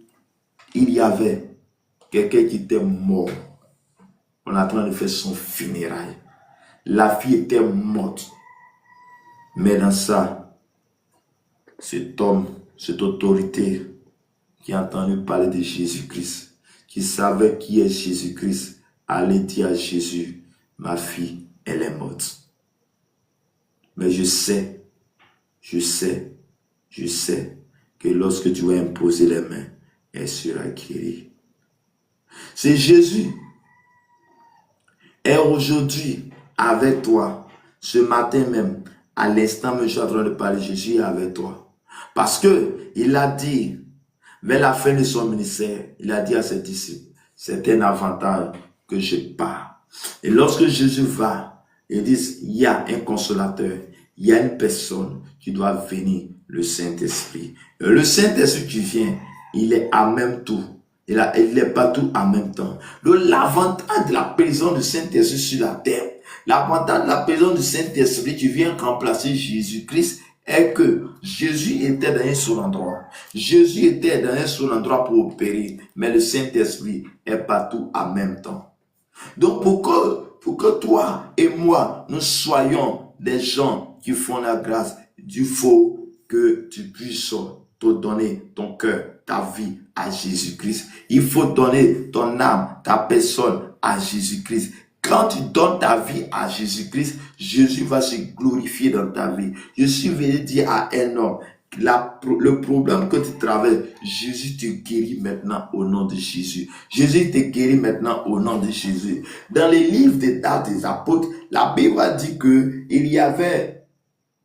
il y avait quelqu'un qui était mort. On est en train de faire son funérail. La fille était morte. Mais dans ça, cet homme, cette autorité qui a entendu parler de Jésus-Christ, qui savait qui est Jésus-Christ, allait dire à Jésus, ma fille, elle est morte. Mais je sais que lorsque tu vas imposer les mains, elle sera guérie. C'est Jésus est aujourd'hui avec toi, ce matin même, à l'instant où je suis en train de parler, Jésus est avec toi. Parce que il a dit, vers la fin de son ministère, il a dit à ses disciples, c'est un avantage que je pars. Et lorsque Jésus va, il dit, il y a un consolateur, il y a une personne qui doit venir, le Saint-Esprit. Le Saint-Esprit qui vient, il est en même tout. Il n'est pas tout en même temps. Donc l'avantage de la présence du Saint-Esprit sur la terre, l'avantage de la présence du Saint-Esprit qui vient remplacer Jésus-Christ est que Jésus était dans un seul endroit. Jésus était dans un seul endroit pour opérer, mais le Saint-Esprit est partout en même temps. Donc pour que toi et moi, nous soyons des gens qui font la grâce, il faut que tu puisses te donner ton cœur, ta vie à Jésus-Christ. Il faut donner ton âme, ta personne à Jésus-Christ. Quand tu donnes ta vie à Jésus-Christ, Jésus va se glorifier dans ta vie. Je suis venu dire à un homme, le problème que tu traverses, Jésus te guérit maintenant au nom de Jésus. Jésus te guérit maintenant au nom de Jésus. Dans les livres des Actes des Apôtres, la Bible a dit que il y avait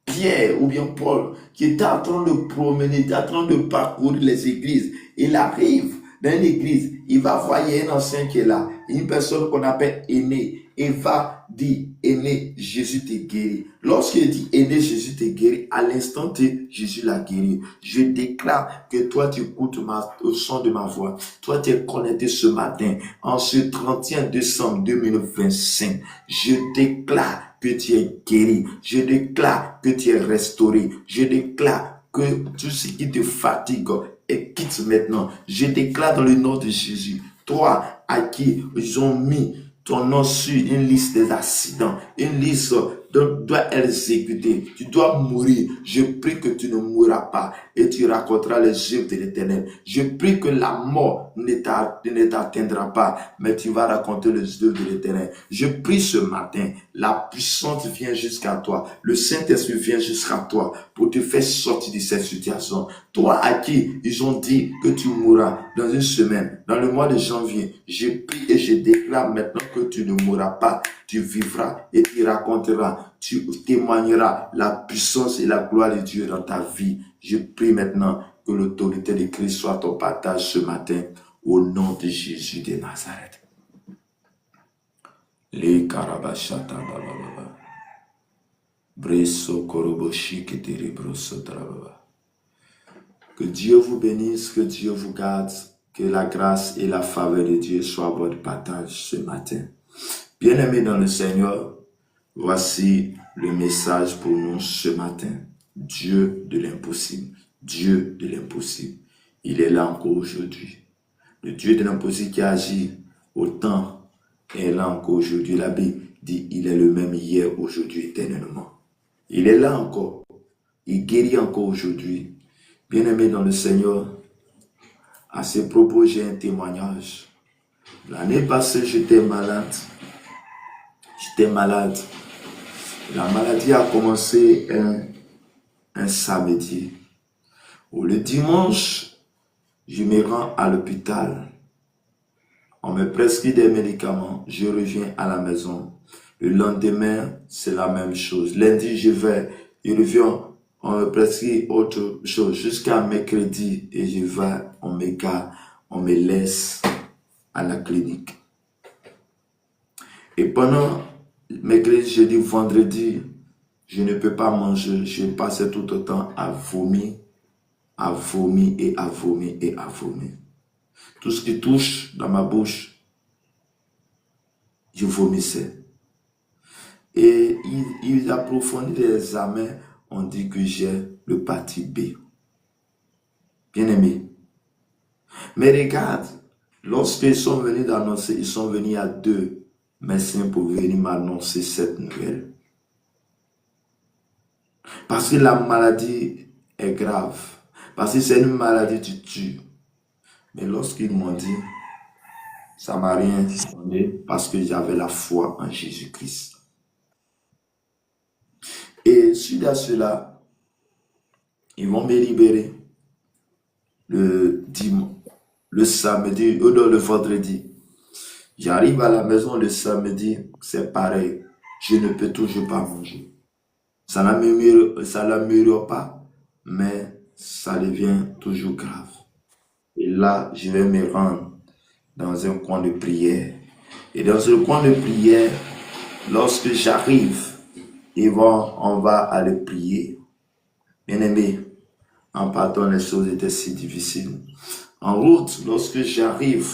Pierre ou bien Paul qui était en train de promener, était en train de parcourir les églises. Il arrive dans une église, il va voir un ancien qui est là, une personne qu'on appelle Aîné. Il va dire, Aîné, Jésus te guérit. Lorsqu'il dit, Aîné, Jésus te guérit, à l'instant T, Jésus l'a guéri. Je déclare que toi, tu écoutes au son de ma voix. Toi, tu es connecté ce matin, en ce 31 décembre 2025. Je déclare que tu es guéri. Je déclare que tu es restauré. Je déclare que tout ce qui te fatigue et quitte maintenant. Je déclare dans le nom de Jésus, toi à qui ils ont mis ton nom sur une liste des accidents, une liste doit exécuter, tu dois mourir. Je prie que tu ne mourras pas et tu raconteras les œuvres de l'Éternel. Je prie que la mort ne t'atteindra pas, mais tu vas raconter les œuvres de l'Éternel. Je prie ce matin, la puissance vient jusqu'à toi, le Saint-Esprit vient jusqu'à toi pour te faire sortir de cette situation. Toi à qui ils ont dit que tu mourras dans une semaine, dans le mois de janvier, je prie et je déclare maintenant que tu ne mourras pas, tu vivras et tu raconteras, tu témoigneras la puissance et la gloire de Dieu dans ta vie. Je prie maintenant que l'autorité de Christ soit ton partage ce matin au nom de Jésus de Nazareth. Les karabashata bababa. Breso koroboshi keteri broso trababa. Que Dieu vous bénisse, que Dieu vous garde, que la grâce et la faveur de Dieu soient votre partage ce matin. Bien-aimés dans le Seigneur, voici le message pour nous ce matin. Dieu de l'impossible. Dieu de l'impossible. Il est là encore aujourd'hui. Le Dieu de l'impossible qui agit autant est là encore aujourd'hui. La Bible dit il est le même hier, aujourd'hui, éternellement. Il est là encore. Il guérit encore aujourd'hui. Bien-aimé dans le Seigneur, à ce propos, j'ai un témoignage. L'année passée, j'étais malade. La maladie a commencé un samedi. Le dimanche, je me rends à l'hôpital. On me prescrit des médicaments. Je reviens à la maison. Le lendemain, c'est la même chose. Lundi, je reviens. On me prescrit autre chose jusqu'à mercredi et je vais, on me laisse à la clinique. Et pendant mercredi, jeudi, vendredi, je ne peux pas manger. Je passais tout le temps à vomir et à vomir. Tout ce qui touche dans ma bouche, je vomissais. Et ils approfondissent les examens. On dit que j'ai le parti B. Bien-aimé. Mais regarde, lorsqu'ils sont venus d'annoncer, ils sont venus à 2 médecins pour venir m'annoncer cette nouvelle. Parce que la maladie est grave. Parce que c'est une maladie qui tue. Mais lorsqu'ils m'ont dit, ça ne m'a rien donné parce que j'avais la foi en Jésus-Christ. Et suite à cela, ils vont me libérer le samedi, ou le vendredi. J'arrive à la maison le samedi, c'est pareil. Je ne peux toujours pas manger. Ça n'améliore pas, mais ça devient toujours grave. Et là, je vais me rendre dans un coin de prière. Et dans ce coin de prière, lorsque j'arrive, on va aller prier. Bien-aimé, en partant, les choses étaient si difficiles. En route, lorsque j'arrive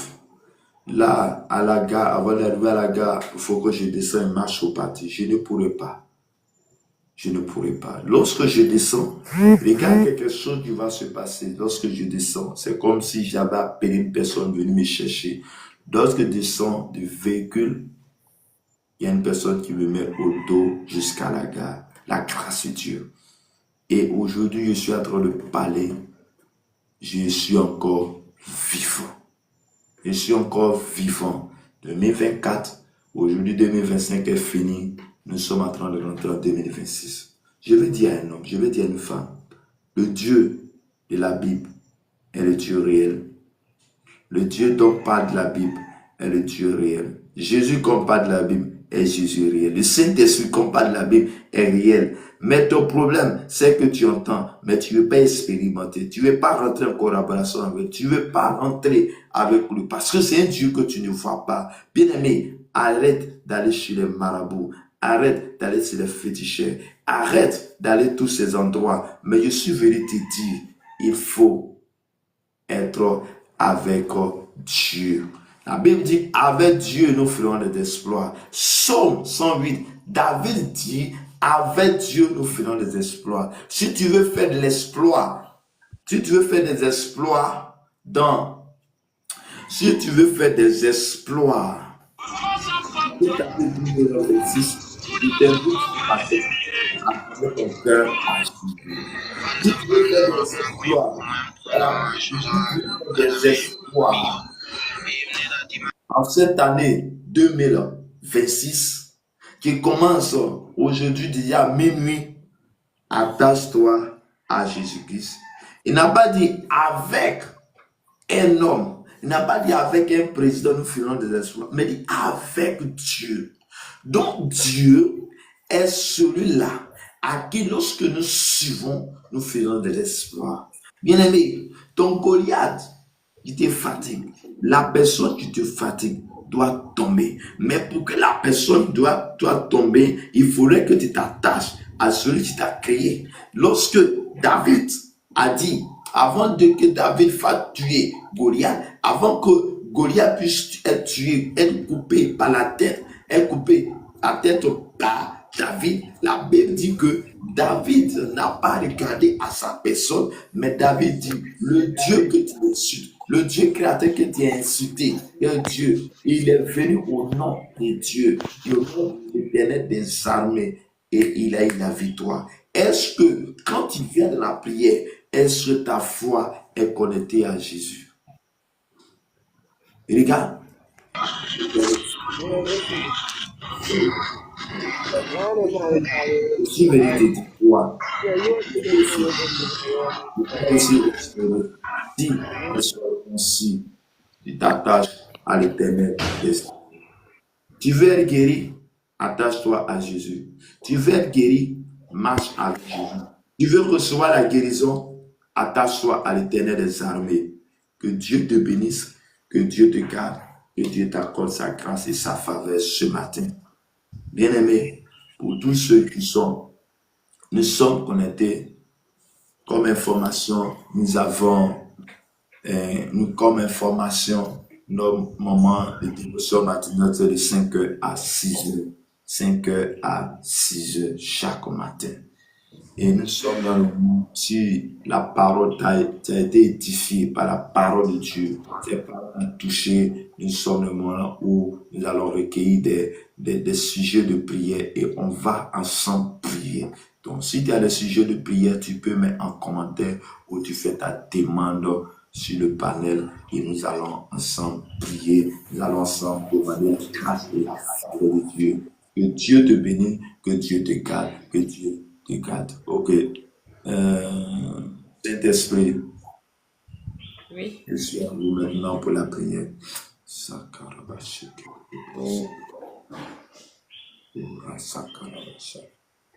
là, à la gare, avant d'arriver à la gare, il faut que je descende et marche au parti. Je ne pourrais pas. Lorsque je descends, regarde quelque chose qui va se passer. Lorsque je descends, c'est comme si j'avais appelé une personne venue me chercher. Lorsque je descends du véhicule, il y a une personne qui me met au dos jusqu'à la gare. La grâce de Dieu. Et aujourd'hui, je suis en train de parler. Je suis encore vivant. Je suis encore vivant. 2024, Aujourd'hui, 2025 est fini. Nous sommes en train de rentrer en 2026. Je vais dire à un homme, je vais dire à une femme, le Dieu de la Bible est le Dieu réel. Le Dieu dont parle de la Bible est le Dieu réel. Jésus qu'on parle de la Bible est Jésus réel. Le Saint-Esprit qu'on parle de la Bible est réel. Mais ton problème, c'est que tu entends, mais tu ne veux pas expérimenter. Tu ne veux pas rentrer en collaboration avec lui. Tu ne veux pas rentrer avec lui. Parce que c'est un Dieu que tu ne vois pas. Bien-aimé, arrête d'aller chez les marabouts. Arrête d'aller chez les féticheurs. Arrête d'aller tous ces endroits. Mais je suis venu te dire, il faut être avec Dieu. La Bible dit, avec Dieu, nous ferons des exploits. Psaume 108, David dit, avec Dieu, nous ferons des exploits. Si tu veux faire de l'exploit, si tu veux faire des exploits si tu veux faire des exploits, David dit, il t'invite à passer avec ton cœur à Jésus. Si tu veux faire des exploits, des exploits, en cette année 2026, qui commence aujourd'hui, déjà à minuit, attache-toi à Jésus-Christ. Il n'a pas dit avec un homme, il n'a pas dit avec un président, nous ferons des exploits, mais il dit avec Dieu. Donc Dieu est celui-là à qui, lorsque nous suivons, nous ferons des exploits. Bien-aimé, ton Goliath qui te fatigue, la personne qui te fatigue doit tomber. Mais pour que la personne doit tomber, il faudrait que tu t'attaches à celui qui t'a créé. Lorsque David a dit, avant que David fasse tuer Goliath, avant que Goliath puisse être tué, être coupé par la tête, être coupé la tête par David, la Bible dit que David n'a pas regardé à sa personne, mais David dit, le Dieu que tu insultes, le Dieu créateur que tu as insulté, est Dieu. Il est venu au nom de Dieu, au nom de l'Éternel des armées, et il a eu la victoire. Est-ce que quand tu viens de la prière, est-ce que ta foi est connectée à Jésus? Regarde. Si venu te dire quoi? Si tu t'attaches à l'Éternel. Tu veux être guéri, attache-toi à Jésus. Tu veux être guéri, marche avec Jésus. Tu veux recevoir la guérison, attache-toi à l'Éternel des armées. Que Dieu te bénisse, que Dieu te garde, que Dieu t'accorde sa grâce et sa faveur ce matin. Bien-aimés, pour tous ceux qui nous sommes connectés. Comme information, nous avons comme information nos moments de dévotion matinale de 5h à 6h. 5h à 6h chaque matin. Et nous sommes dans le monde, si la parole a été édifiée par la parole de Dieu, cette parole a touché, nous sommes dans le moment où nous allons recueillir des sujets de prière et on va ensemble prier. Donc, si tu as des sujets de prière, tu peux mettre en commentaire ou tu fais ta demande sur le panel et nous allons ensemble prier. Nous allons ensemble demander la grâce et la faveur de Dieu. Que Dieu te bénisse, que Dieu te garde, que Dieu te garde. Ok. Saint-Esprit, Oui. je suis à vous maintenant pour la prière.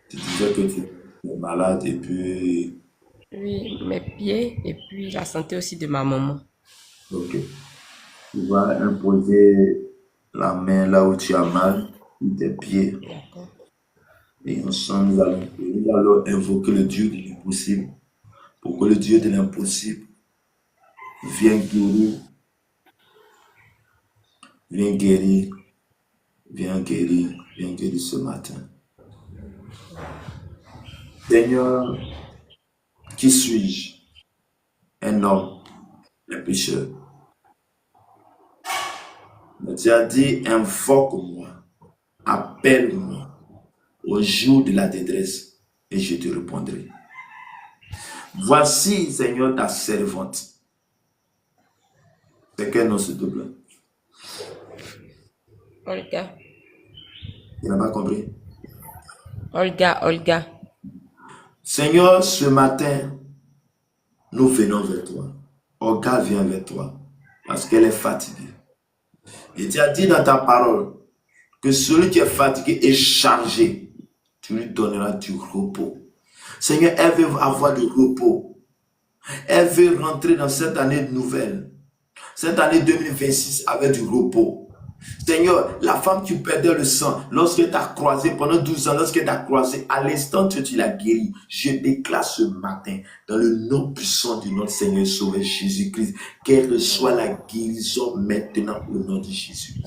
Tu disais que tu es malade et puis... Oui, mes pieds et puis la santé aussi de ma maman. Ok. Tu vas imposer la main là où tu as mal, sur tes pieds. D'accord. Et ensemble, nous allons invoquer le Dieu de l'impossible. Pour que le Dieu de l'impossible vienne guérir. Viens guérir. Viens guérir. Viens guérir ce matin. Seigneur, qui suis-je? Un homme, un pécheur. Mais tu as dit, invoque-moi, appelle-moi au jour de la détresse et je te répondrai. Voici, Seigneur, ta servante. C'est quel nom, s'il te plaît? Olga. Tu n'as pas compris? Olga. Seigneur, ce matin, nous venons vers toi. Olga vient vers toi parce qu'elle est fatiguée. Et tu as dit dans ta parole que celui qui est fatigué et chargé, tu lui donneras du repos. Seigneur, elle veut avoir du repos. Elle veut rentrer dans cette année nouvelle, cette année 2026 avec du repos. Seigneur, la femme qui perdait le sang, lorsqu'elle t'a croisé pendant 12 ans, lorsqu'elle t'a croisé, à l'instant que tu l'as guérie, je déclare ce matin, dans le nom puissant de notre Seigneur Sauveur Jésus-Christ, qu'elle reçoit la guérison maintenant au nom de Jésus.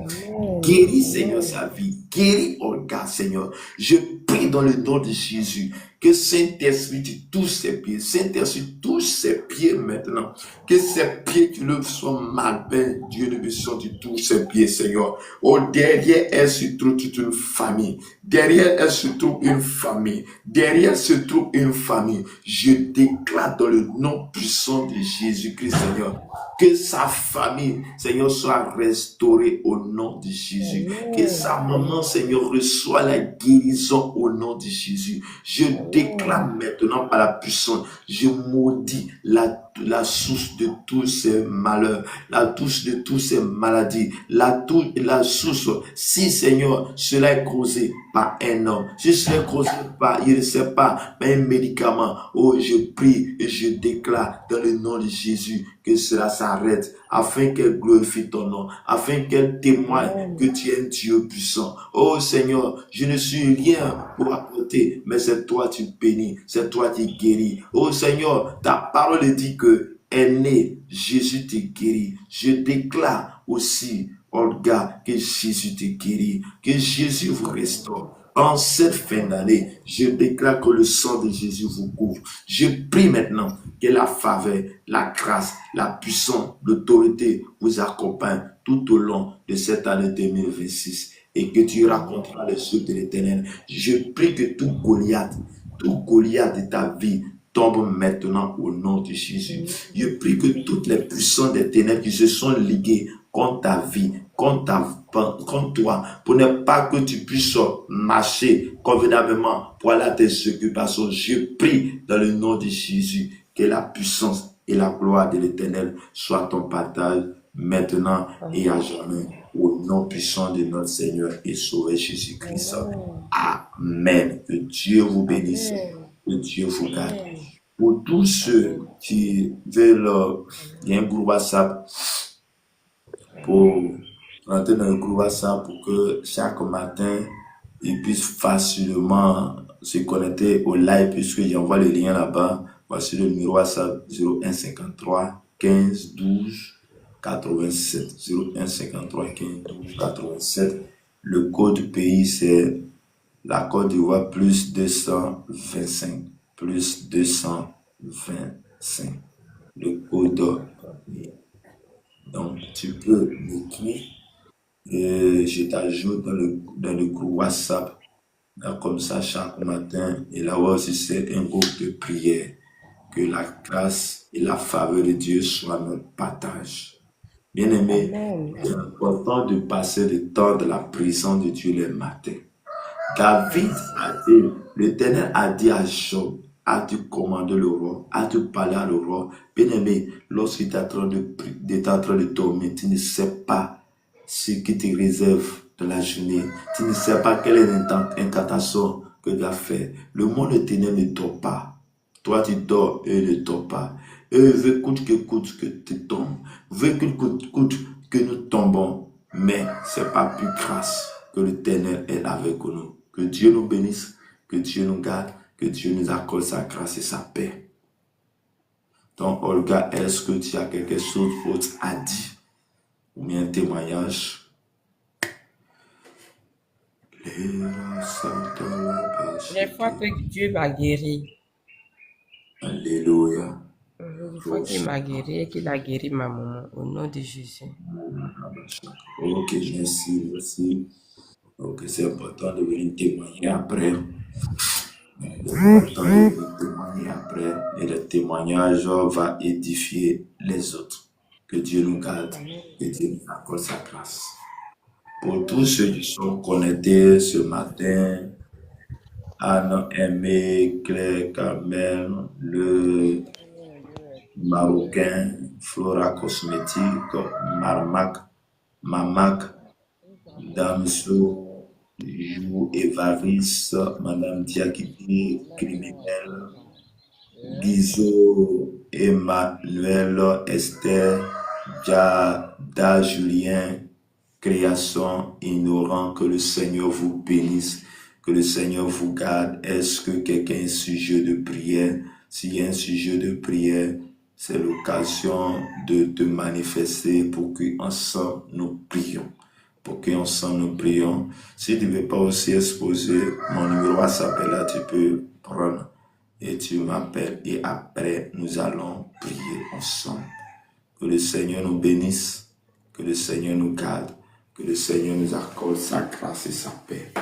Guéris, Seigneur, sa vie. Guéris Olga, Seigneur. Je prie dans le nom de Jésus que Saint-Esprit, tu touches ses pieds. Saint-Esprit, touche ses pieds maintenant. Que ses pieds qui le soient mal, Père Dieu de puissance, tu touches ses pieds, Seigneur. Oh, derrière elle se trouve toute une famille. Derrière elle se trouve une famille. Derrière elle se trouve une famille. Je déclare dans le nom puissant de Jésus-Christ, Seigneur, que sa famille, Seigneur, soit restaurée au nom de Jésus. Que sa maman, Seigneur, reçoit la guérison au nom de Jésus. Je déclare maintenant par la puissance, je maudis la source de tous ces malheurs, la source de toutes ces maladies, la source, si Seigneur, cela est causé par un homme, si cela est causé par, il ne sait pas, par un médicament, oh, je prie et je déclare dans le nom de Jésus que cela s'arrête, afin qu'elle glorifie ton nom, afin qu'elle témoigne que tu es un Dieu puissant. Oh Seigneur, je ne suis rien pour apporter, mais c'est toi qui bénis, c'est toi qui guéris. Oh Seigneur, ta parole dit que est né, Jésus te guérit. Je déclare aussi, Olga, que Jésus te guérit, que Jésus vous restaure. En cette fin d'année, je déclare que le sang de Jésus vous couvre. Je prie maintenant que la faveur, la grâce, la puissance, l'autorité vous accompagne tout au long de cette année 2026 et que tu raconteras les choses de l'Éternel. Je prie que tout Goliath de ta vie tombe maintenant au nom de Jésus. Je prie que toutes les puissances des ténèbres qui se sont liguées contre ta vie, contre toi, pour ne pas que tu puisses marcher convenablement pour aller à tes occupations. Je prie dans le nom de Jésus que la puissance et la gloire de l'Éternel soient ton partage maintenant et à jamais, au nom puissant de notre Seigneur et Sauveur Jésus-Christ. Amen. Que Dieu vous bénisse. Que Dieu vous garde. Pour tous ceux qui veulent, il y a un groupe WhatsApp pour rentrer dans le groupe WhatsApp pour que chaque matin, ils puissent facilement se connecter au live puisque j'envoie le lien là-bas. Voici le numéro WhatsApp 01 53 15 12 87. 01 53 15 12 87. Le code pays, c'est la Côte d'Ivoire plus 225. Plus 225. Le code. Donc, tu peux m'écrire et je t'ajoute dans le groupe WhatsApp. Comme ça, chaque matin. Et là aussi, c'est un groupe de prière. Que la grâce et la faveur de Dieu soient notre partage. Bien aimé, c'est important de passer le temps de la présence de Dieu les matins. David a dit, l'Éternel a dit à Job, as-tu commandé le roi, as-tu parlé à le roi? Bien aimé, lorsqu'il est en train de dormir, tu ne sais pas ce qui te réserve de la journée. Tu ne sais pas quelle est l'incantation que tu as fait. Le monde éternel ne dort pas. Toi, tu dors, eux ne dorment pas. Eux veulent coûte que tu tombes. Veulent coûte que nous tombons. Mais c'est pas plus grâce que l'Éternel est avec nous. Que Dieu nous bénisse, que Dieu nous garde, que Dieu nous accorde sa grâce et sa paix. Donc, Olga, est-ce que tu as quelque chose d'autre à dire? Ou bien un témoignage? Les fois que Dieu m'a guéri. Alléluia. Une fois qu'il m'a guéri et qu'il a guéri ma maman, au nom de Jésus. Ok, merci. Ok, c'est important de venir témoigner après. Et le témoignage va édifier les autres. Que Dieu nous garde et Dieu nous accorde sa grâce. Pour tous ceux qui sont connectés ce matin, Anne Aimé, Claire Carmel, le Marocain, Flora Cosmétique, Marmac, Mamac, Damso, Jou Evaris, Madame Diakité, Criminel, Guizot, Emmanuel, Esther, Jada, Julien, Création, Ignorant, que le Seigneur vous bénisse, que le Seigneur vous garde. Est-ce que quelqu'un a un sujet de prière? S'il y a un sujet de prière, c'est l'occasion de te manifester pour qu'ensemble nous prions. Pour qu'ensemble nous prions. Si tu ne veux pas aussi exposer, mon numéro s'appelle là, tu peux prendre et tu m'appelles et après nous allons prier ensemble. Que le Seigneur nous bénisse, que le Seigneur nous garde, que le Seigneur nous accorde sa grâce et sa paix.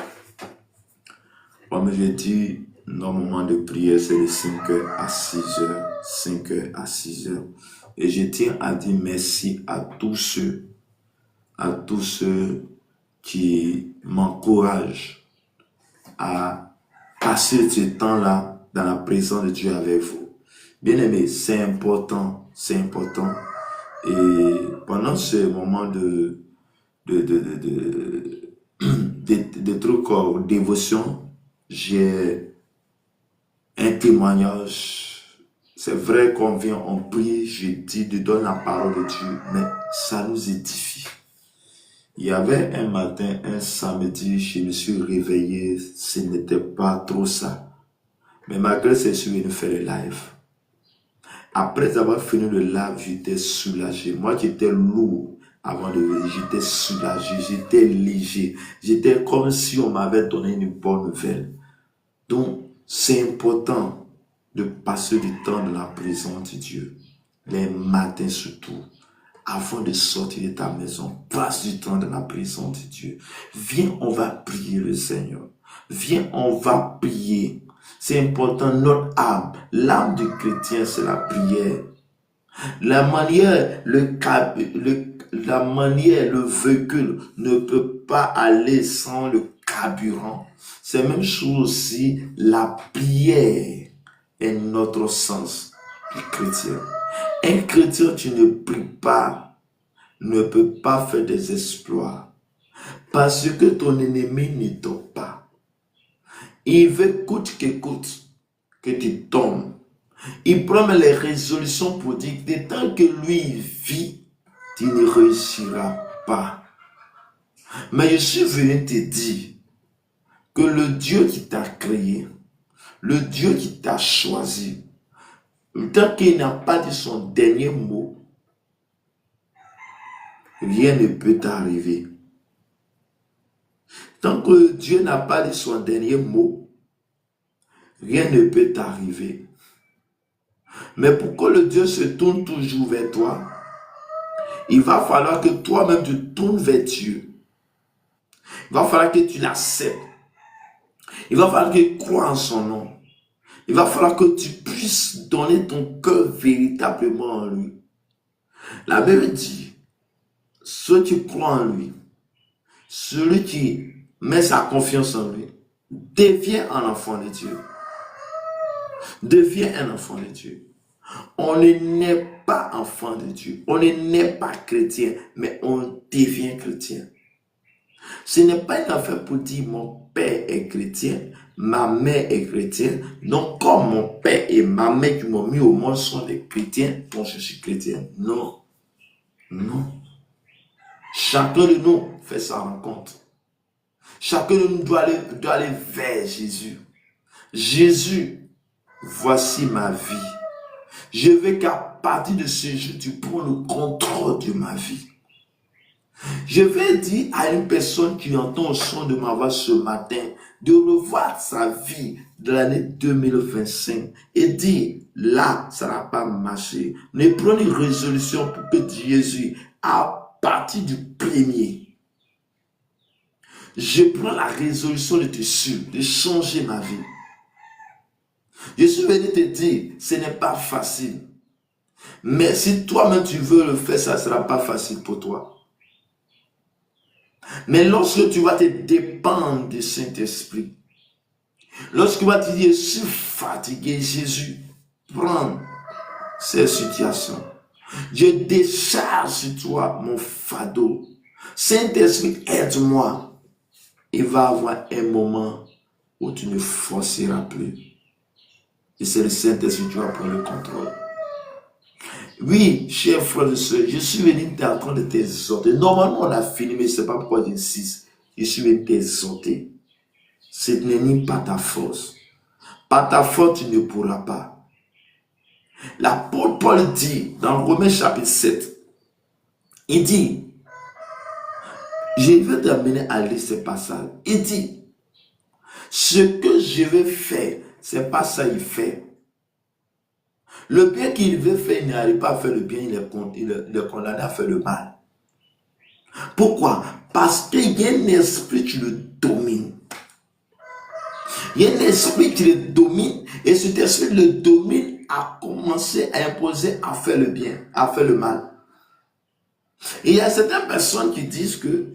Comme je dis, nos moments de prière, c'est de 5h à 6h. 5h à 6h. Et je tiens à dire merci à tous ceux qui m'encouragent à passer ce temps-là dans la présence de Dieu avec vous. Bien aimé, c'est important, c'est important. Et pendant ce moment de trucs dévotion, j'ai un témoignage. C'est vrai qu'on vient, on prie, je dis, je donne la parole de Dieu, mais ça nous édifie. Il y avait un matin, un samedi, je me suis réveillé, ce n'était pas trop ça. Mais malgré ça, je suis venu faire le live. Après avoir fini le live, j'étais soulagé. Moi, j'étais lourd avant de venir, j'étais soulagé, j'étais léger. J'étais comme si on m'avait donné une bonne nouvelle. Donc, c'est important de passer du temps dans la présence de Dieu. Les matins surtout. Avant de sortir de ta maison, passe du temps dans la présence de Dieu. Viens, on va prier le Seigneur. Viens, on va prier. C'est important, notre âme. L'âme du chrétien, c'est la prière. La manière, le véhicule ne peut pas aller sans le carburant. C'est la même chose aussi, la prière est notre sens du chrétien. Un chrétien qui ne prie pas ne peut pas faire des exploits parce que ton ennemi ne dort pas. Il veut coûte que coûte que tu tombes. Il prend les résolutions pour dire que tant que lui vit, tu ne réussiras pas. Mais je suis venu te dire que le Dieu qui t'a créé, le Dieu qui t'a choisi, tant qu'il n'a pas dit son dernier mot, rien ne peut t'arriver. Tant que Dieu n'a pas dit son dernier mot, rien ne peut t'arriver. Mais pour que le Dieu se tourne toujours vers toi, il va falloir que toi-même tu tournes vers Dieu. Il va falloir que tu l'acceptes. Il va falloir que tu crois en son nom. Il va falloir que tu puisses donner ton cœur véritablement en lui. La Bible dit, ceux qui croient en lui, celui qui met sa confiance en lui, devient un enfant de Dieu. Devient un enfant de Dieu. On ne naît pas enfant de Dieu. On ne naît pas chrétien, mais on devient chrétien. Ce n'est pas une affaire pour dire mon père est chrétien, ma mère est chrétienne. Donc comme mon père et ma mère qui m'ont mis au monde sont des chrétiens, donc je suis chrétien. Non. Non. Chacun de nous fait sa rencontre. Chacun de nous doit aller vers Jésus. Jésus, voici ma vie. Je veux qu'à partir de ce jour, tu prends le contrôle de ma vie. Je vais dire à une personne qui entend le son de ma voix ce matin de revoir sa vie de l'année 2025 et dire, là, ça n'a pas marché. Mais prenez une résolution pour que Jésus, à partir du premier, je prends la résolution de te suivre, de changer ma vie. Je suis venu te dire, ce n'est pas facile. Mais si toi-même tu veux le faire, ça ne sera pas facile pour toi. Mais lorsque tu vas te dépendre du Saint-Esprit, lorsque tu vas te dire, je suis fatigué, Jésus, prends ces situations. Je décharge sur toi mon fardeau. Saint-Esprit, aide-moi. Il va avoir un moment où tu ne forceras plus. Et c'est le Saint-Esprit qui va prendre le contrôle. Oui, chers frères et sœurs, je suis venu en train de t'exhorter. Normalement, on a fini, mais je ne sais pas pourquoi j'insiste. Je suis venu t'exhorter. Ce n'est ni pas ta force. Par ta force, tu ne pourras pas. L'apôtre Paul dit dans Romains chapitre 7, il dit, je vais t'amener à lire ce passage. Il dit, ce que je vais faire, c'est pas ça il fait. Le bien qu'il veut faire, il n'arrive pas à faire le bien, il est condamné à faire le mal. Pourquoi? Parce qu'il y a un esprit qui le domine. Il y a un esprit qui le domine, et cet esprit le domine à commencer à imposer à faire le bien, à faire le mal. Et il y a certaines personnes qui disent que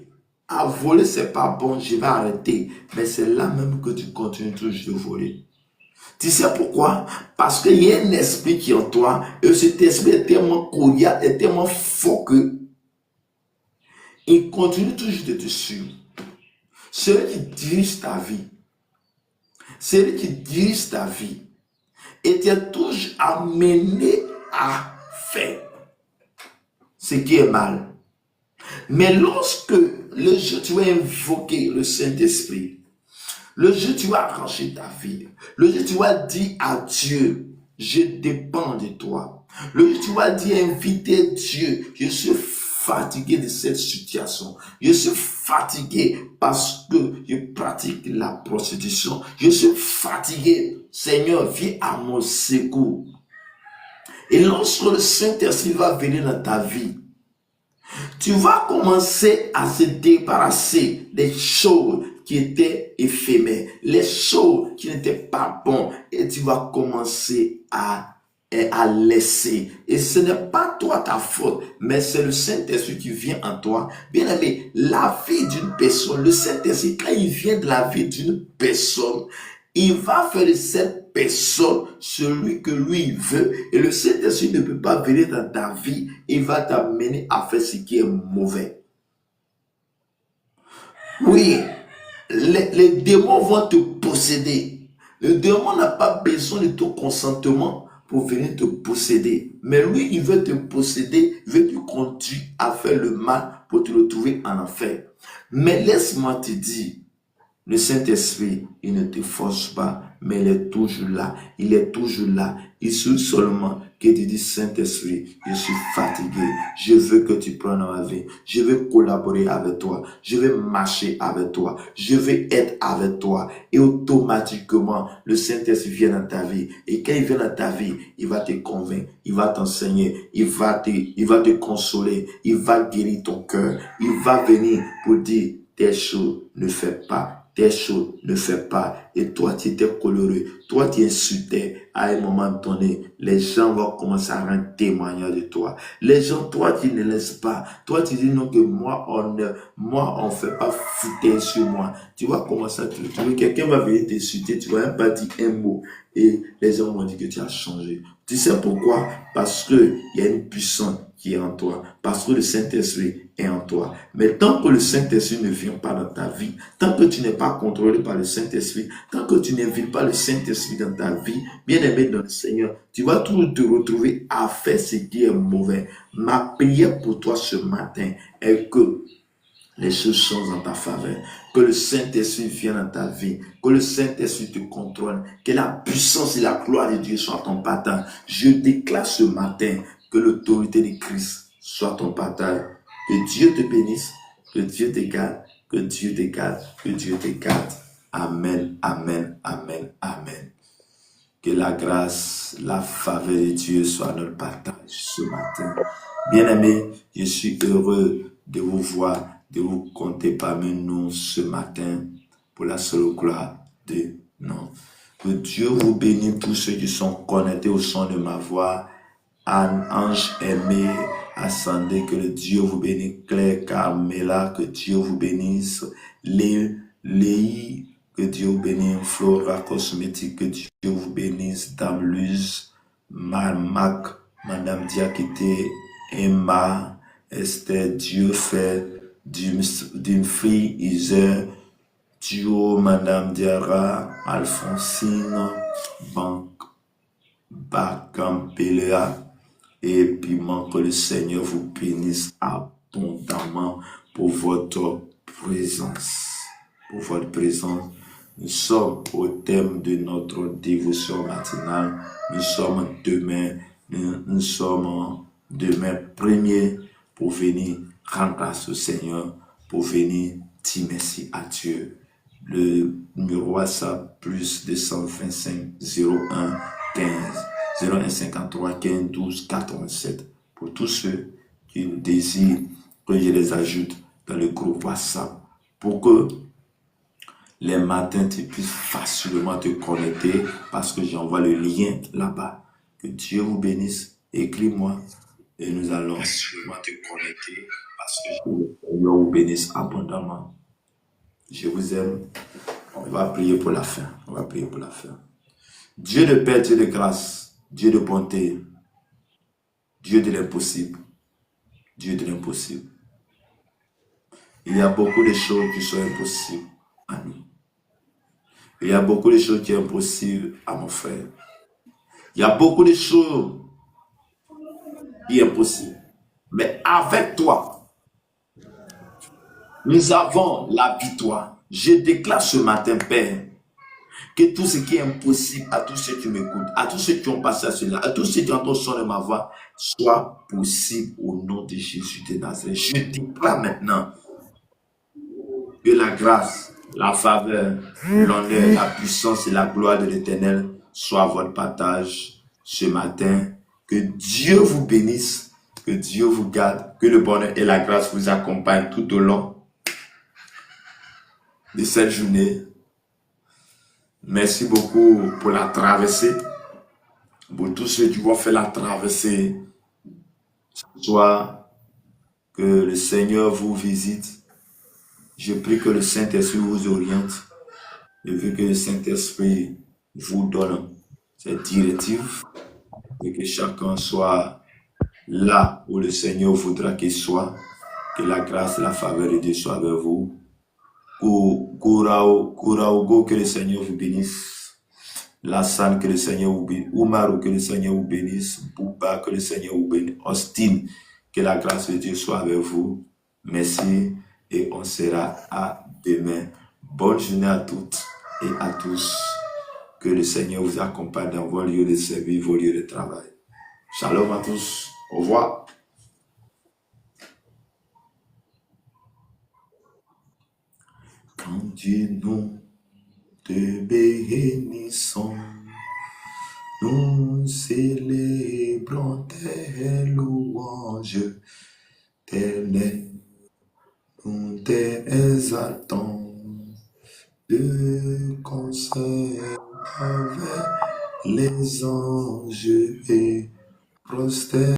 à voler, c'est pas bon, je vais arrêter. Mais c'est là même que tu continues toujours de voler. Tu sais pourquoi? Parce qu'il y a un esprit qui est en toi, et cet esprit est tellement coriace, est tellement fort que il continue toujours de te suivre. Celui qui dirige ta vie, celui qui dirige ta vie, était toujours amené à faire ce qui est mal. Mais lorsque le jour tu vas invoquer le Saint-Esprit, le jour tu vas arranger ta vie, le jour tu vas dire à Dieu, je dépends de toi. Le jour tu vas dire, inviter Dieu, je suis fatigué de cette situation. Je suis fatigué parce que je pratique la prostitution. Je suis fatigué. Seigneur, viens à mon secours. Et lorsque le Saint-Esprit va venir dans ta vie, tu vas commencer à se débarrasser des choses qui étaient éphémères, les choses qui n'étaient pas bonnes, et tu vas commencer à laisser. Et ce n'est pas toi ta faute, mais c'est le Saint-Esprit qui vient en toi. Bien aimé, la vie d'une personne, le Saint-Esprit, quand il vient de la vie d'une personne, il va faire de cette personne celui que lui veut. Et le Saint-Esprit ne peut pas venir dans ta vie. Il va t'amener à faire ce qui est mauvais. Oui, les démons vont te posséder. Le démon n'a pas besoin de ton consentement pour venir te posséder. Mais lui, il veut te posséder, il veut te conduire à faire le mal pour te retrouver en enfer. Mais laisse-moi te dire, le Saint-Esprit, il ne te force pas, mais il est toujours là. Il est toujours là. Il suffit seulement que tu dis, Saint-Esprit, je suis fatigué. Je veux que tu prennes ma vie. Je veux collaborer avec toi. Je veux marcher avec toi. Je veux être avec toi. Et automatiquement, le Saint-Esprit vient dans ta vie. Et quand il vient dans ta vie, il va te convaincre. Il va t'enseigner. Il va te consoler. Il va guérir ton cœur. Il va venir pour dire, tes choses ne fais pas. Tes choses ne fais pas. Et toi, tu étais coloré. Toi, tu insultais. À un moment donné, les gens vont commencer à rendre témoignage de toi. Les gens, toi, tu ne laisses pas. Toi, tu dis non que moi, on fait pas foutre sur moi. Tu vas commencer à te retrouver. Quelqu'un va venir t'insulter. Tu vas même pas dire un mot. Et les gens vont dire que tu as changé. Tu sais pourquoi? Parce que il y a une puissance qui est en toi. Parce que le Saint-Esprit est en toi. Mais tant que le Saint-Esprit ne vient pas dans ta vie, tant que tu n'es pas contrôlé par le Saint-Esprit, tant que tu n'invites pas le Saint-Esprit dans ta vie, bien aimé dans le Seigneur, tu vas toujours te retrouver à faire ce qui est mauvais. Ma prière pour toi ce matin est que les choses changent en ta faveur, que le Saint-Esprit vienne dans ta vie, que le Saint-Esprit te contrôle, que la puissance et la gloire de Dieu soient ton partage. Je déclare ce matin que l'autorité de Christ soit ton partage. Que Dieu te bénisse, que Dieu te garde, que Dieu te garde, que Dieu te garde. Amen, amen, amen, amen. Que la grâce, la faveur de Dieu soit notre partage ce matin. Bien-aimés, je suis heureux de vous voir, de vous compter parmi nous ce matin pour la seule gloire de nous. Que Dieu vous bénisse tous ceux qui sont connectés au son de ma voix. Ange Aimé, Ascendez, que le Dieu vous bénisse. Claire Carmela, que Dieu vous bénisse. Léi, que Dieu vous bénisse. Flora Cosmétique, que Dieu vous bénisse. Dame Luz, Mac, Madame Diakité, Emma, Esther, Dieu fait, d'une fille, Isère, Duo, Madame Diara, Alphonsine, Bacampelea, et piment, que le Seigneur vous bénisse abondamment pour votre présence. Pour votre présence. Nous sommes au thème de notre dévotion matinale. Nous sommes demain 1er pour venir rendre grâce au Seigneur, pour venir dire merci à Dieu. Le numéro WhatsApp plus 225 01 15 0153 15 12 87 pour tous ceux qui désirent que je les ajoute dans le groupe WhatsApp pour que les matins tu puisses facilement te connecter parce que j'envoie le lien là-bas. Que Dieu vous bénisse. Écris-moi et nous allons facilement te connecter parce que Dieu vous bénisse abondamment. Je vous aime. On va prier pour la fin. On va prier pour la fin. Dieu de paix, Dieu de grâce, Dieu de bonté, Dieu de l'impossible, Dieu de l'impossible. Il y a beaucoup de choses qui sont impossibles à nous. Il y a beaucoup de choses qui sont impossibles à mon frère. Il y a beaucoup de choses qui sont impossibles. Mais avec toi, nous avons la victoire. Je déclare ce matin, Père, que tout ce qui est impossible à tous ceux qui m'écoutent, à tous ceux qui ont passé à cela, à tous ceux qui entendent le son de ma voix, soit possible au nom de Jésus de Nazareth. Je déclare maintenant que la grâce, la faveur, l'honneur, la puissance et la gloire de l'Éternel soient votre partage ce matin. Que Dieu vous bénisse, que Dieu vous garde, que le bonheur et la grâce vous accompagnent tout au long de cette journée. Merci beaucoup pour la traversée. Pour tous ceux qui vont faire la traversée ce soir, que le Seigneur vous visite. Je prie que le Saint-Esprit vous oriente. Je veux que le Saint-Esprit vous donne ses directives et que chacun soit là où le Seigneur voudra qu'il soit. Que la grâce et la faveur de Dieu soient avec vous. Kouraogo, que le Seigneur vous bénisse. Lassan, que le Seigneur vous bénisse. Oumarou, que le Seigneur vous bénisse. Bouba, que le Seigneur vous bénisse. Austin, que la grâce de Dieu soit avec vous. Merci et on sera à demain. Bonne journée à toutes et à tous. Que le Seigneur vous accompagne dans vos lieux de service, vos lieux de travail. Shalom à tous. Au revoir. Quand Dieu nous te bénissons, nous célébrons tes louanges, nous t'exaltons de concert avec les anges et prosternés.